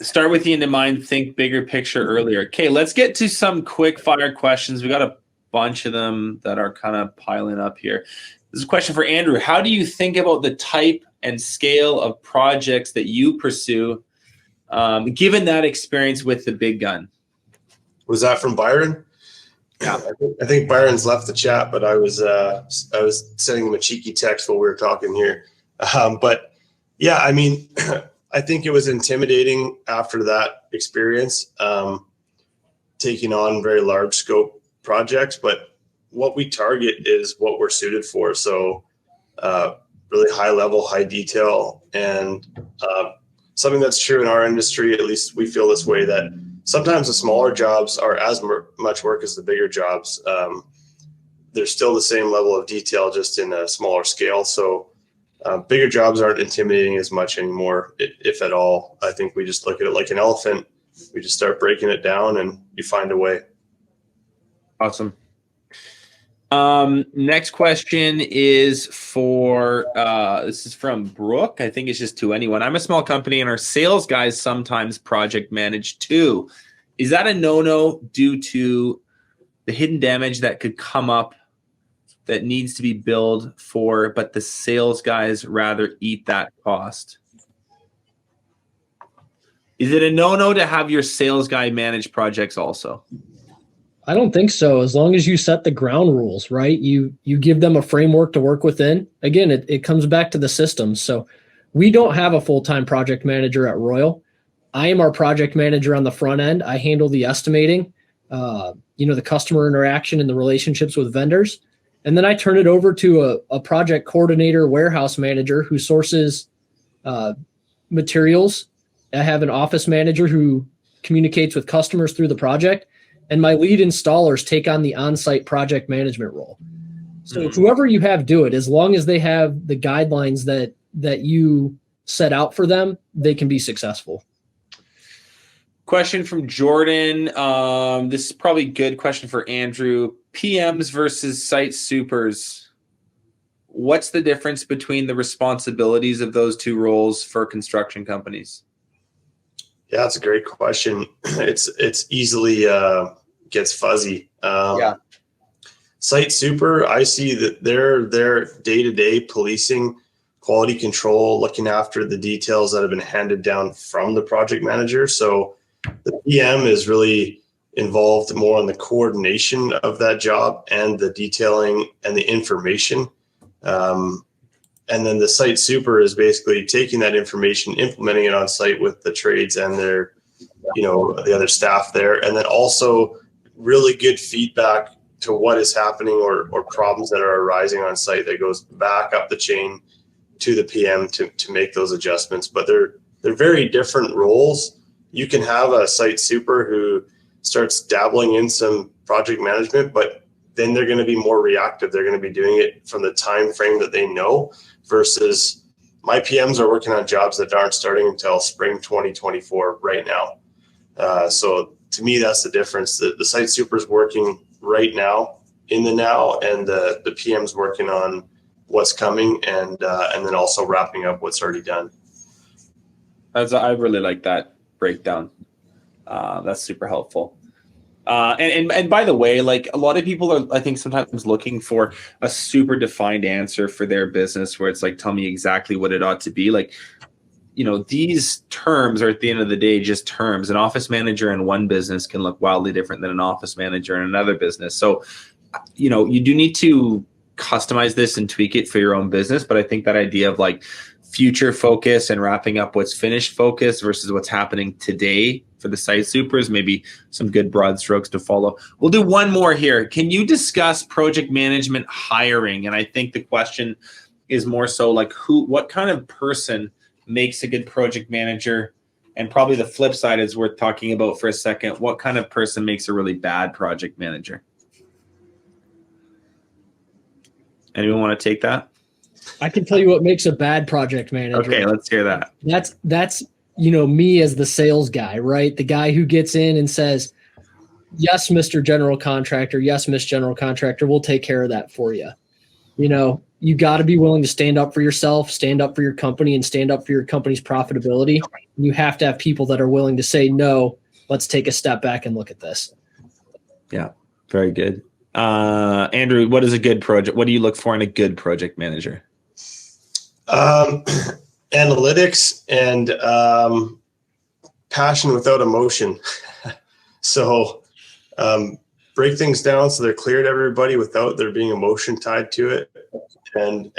Start with the end in mind, think bigger picture earlier. Okay, let's get to some quick fire questions. We got a bunch of them that are kind of piling up here. This is a question for Andrew. How do you think about the type and scale of projects that you pursue, given that experience with the big gun? Was that from Byron? Yeah, I think Byron's left the chat, but I was sending him a cheeky text while we were talking here. But yeah, I mean, I think it was intimidating after that experience, taking on very large scope projects, but what we target is what we're suited for. So really high level, high detail, and something that's true in our industry, at least we feel this way, that sometimes the smaller jobs are as much work as the bigger jobs. They're still the same level of detail, just in a smaller scale. So bigger jobs aren't intimidating as much anymore, if at all. I think we just look at it like an elephant. we just start breaking it down and you find a way. Awesome. Next question is for, this is from Brooke. I think it's just to anyone. I'm a small company and our sales guys sometimes project manage too. Is that a no-no due to the hidden damage that could come up that needs to be billed for, but the sales guys rather eat that cost? Is it a no-no to have your sales guy manage projects also? I don't think so. As long as you set the ground rules, right? You give them a framework to work within. Again, it comes back to the systems. So we don't have a full-time project manager at Royal. I am our project manager on the front end. I handle the estimating, the customer interaction and the relationships with vendors. And then I turn it over to a project coordinator, warehouse manager who sources materials. I have an office manager who communicates with customers through the project. And my lead installers take on the on-site project management role. So whoever you have do it, as long as they have the guidelines that you set out for them, they can be successful. Question from Jordan. This is probably a good question for Andrew. PMs versus site supers. What's the difference between the responsibilities of those two roles for construction companies? Yeah, that's a great question. It's easily gets fuzzy. Site super, I see that they're day-to-day policing, quality control, looking after the details that have been handed down from the project manager. So the PM is really involved more in the coordination of that job and the detailing and the information. And then the site super is basically taking that information, implementing it on site with the trades and their, the other staff there. And then also really good feedback to what is happening or problems that are arising on site that goes back up the chain to the PM to make those adjustments. But they're very different roles. You can have a site super who starts dabbling in some project management, but then they're going to be more reactive. They're going to be doing it from the time frame that they know, versus my PMs are working on jobs that aren't starting until spring 2024 right now. So to me, that's the difference. The site super is working right now, in the now, and the PM's working on what's coming and then also wrapping up what's already done. I really like that breakdown. That's super helpful. And by the way, like, a lot of people are, I think, sometimes looking for a super defined answer for their business where it's like, tell me exactly what it ought to be. Like, these terms are at the end of the day just terms. An office manager in one business can look wildly different than an office manager in another business. So, you do need to customize this and tweak it for your own business. But I think that idea of like future focus and wrapping up what's finished focus versus what's happening today for the site supers, maybe some good broad strokes to follow. We'll do one more here. Can you discuss project management hiring? And I think the question is more so like what kind of person makes a good project manager? And probably the flip side is worth talking about for a second. What kind of person makes a really bad project manager? Anyone want to take that? I can tell you what makes a bad project manager. Okay, let's hear that. That's me as the sales guy, right? The guy who gets in and says, yes, Mr. General Contractor, yes, Miss General Contractor, we'll take care of that for you. You got to be willing to stand up for yourself, stand up for your company, and stand up for your company's profitability. You have to have people that are willing to say, no, let's take a step back and look at this. Yeah, very good. Andrew, what is a good project? What do you look for in a good project manager? Analytics and passion without emotion. So break things down so they're clear to everybody without there being emotion tied to it, and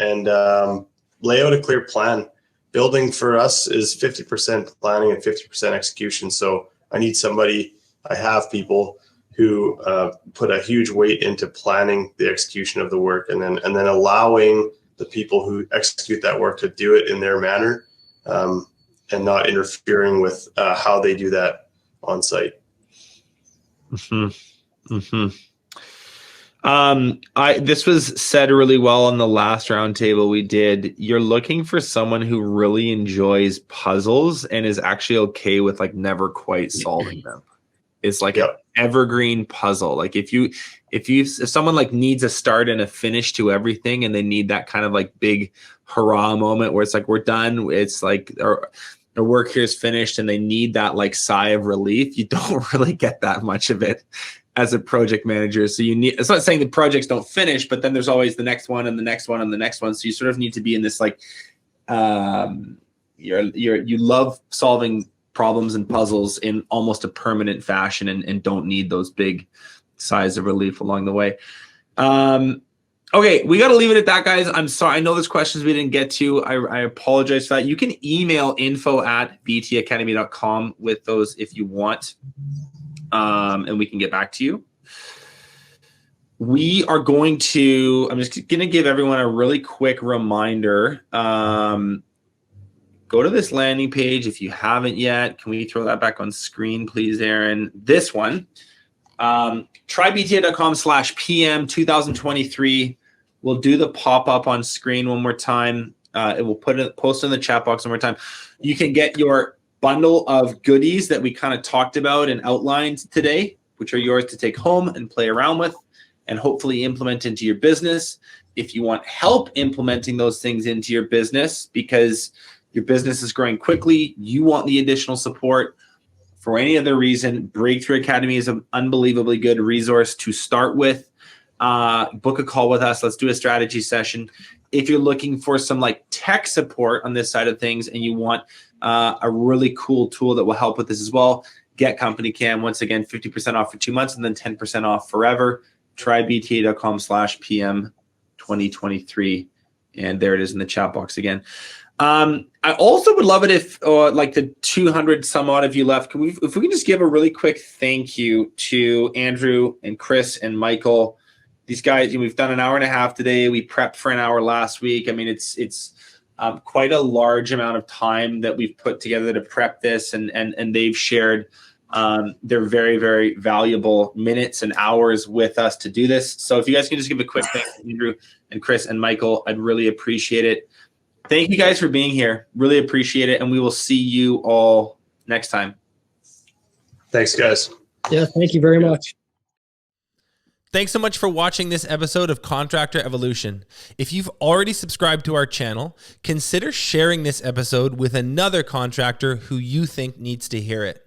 lay out a clear plan. Building for us is 50% planning and 50% execution. So I have people who put a huge weight into planning the execution of the work, and then allowing the people who execute that work to do it in their manner, and not interfering with how they do that on site. Mm-hmm. Mm-hmm. This was said really well on the last roundtable we did. You're looking for someone who really enjoys puzzles and is actually okay with like never quite solving them. It's like an evergreen puzzle. Like if someone like needs a start and a finish to everything, and they need that kind of like big hurrah moment where it's like, we're done. It's like our work here is finished, and they need that like sigh of relief. You don't really get that much of it as a project manager. So it's not saying the projects don't finish, but then there's always the next one and the next one and the next one. So you sort of need to be in this like, you love solving problems and puzzles in almost a permanent fashion, and don't need those big sighs of relief along the way. Okay, we got to leave it at that, guys. I'm sorry. I know there's questions we didn't get to. I apologize for that. You can email info@btacademy.com with those if you want. And we can get back to you. We are going to, I'm just going to give everyone a really quick reminder. Go to this landing page if you haven't yet. Can we throw that back on screen, please, Aaron? This one, trybta.com/PM 2023. We'll do the pop-up on screen one more time. It will post in the chat box one more time. You can get your bundle of goodies that we kind of talked about and outlined today, which are yours to take home and play around with and hopefully implement into your business. If you want help implementing those things into your business because your business is growing quickly, you want the additional support for any other reason, Breakthrough Academy is an unbelievably good resource to start with. Book a call with us. Let's do a strategy session. If you're looking for some like tech support on this side of things and you want a really cool tool that will help with this as well, get Company Cam. Once again, 50% off for 2 months and then 10% off forever. trybta.com/PM 2023. And there it is in the chat box again. I also would love it if like the 200 some odd of you left, if we can just give a really quick thank you to Andrew and Chris and Michael. These guys, we've done an hour and a half today. We prepped for an hour last week. I mean, it's quite a large amount of time that we've put together to prep this, and they've shared their very, very valuable minutes and hours with us to do this. So if you guys can just give a quick thank you, Andrew and Chris and Michael, I'd really appreciate it. Thank you guys for being here. Really appreciate it. And we will see you all next time. Thanks, guys. Yeah, thank you very much. Thanks so much for watching this episode of Contractor Evolution. If you've already subscribed to our channel, consider sharing this episode with another contractor who you think needs to hear it.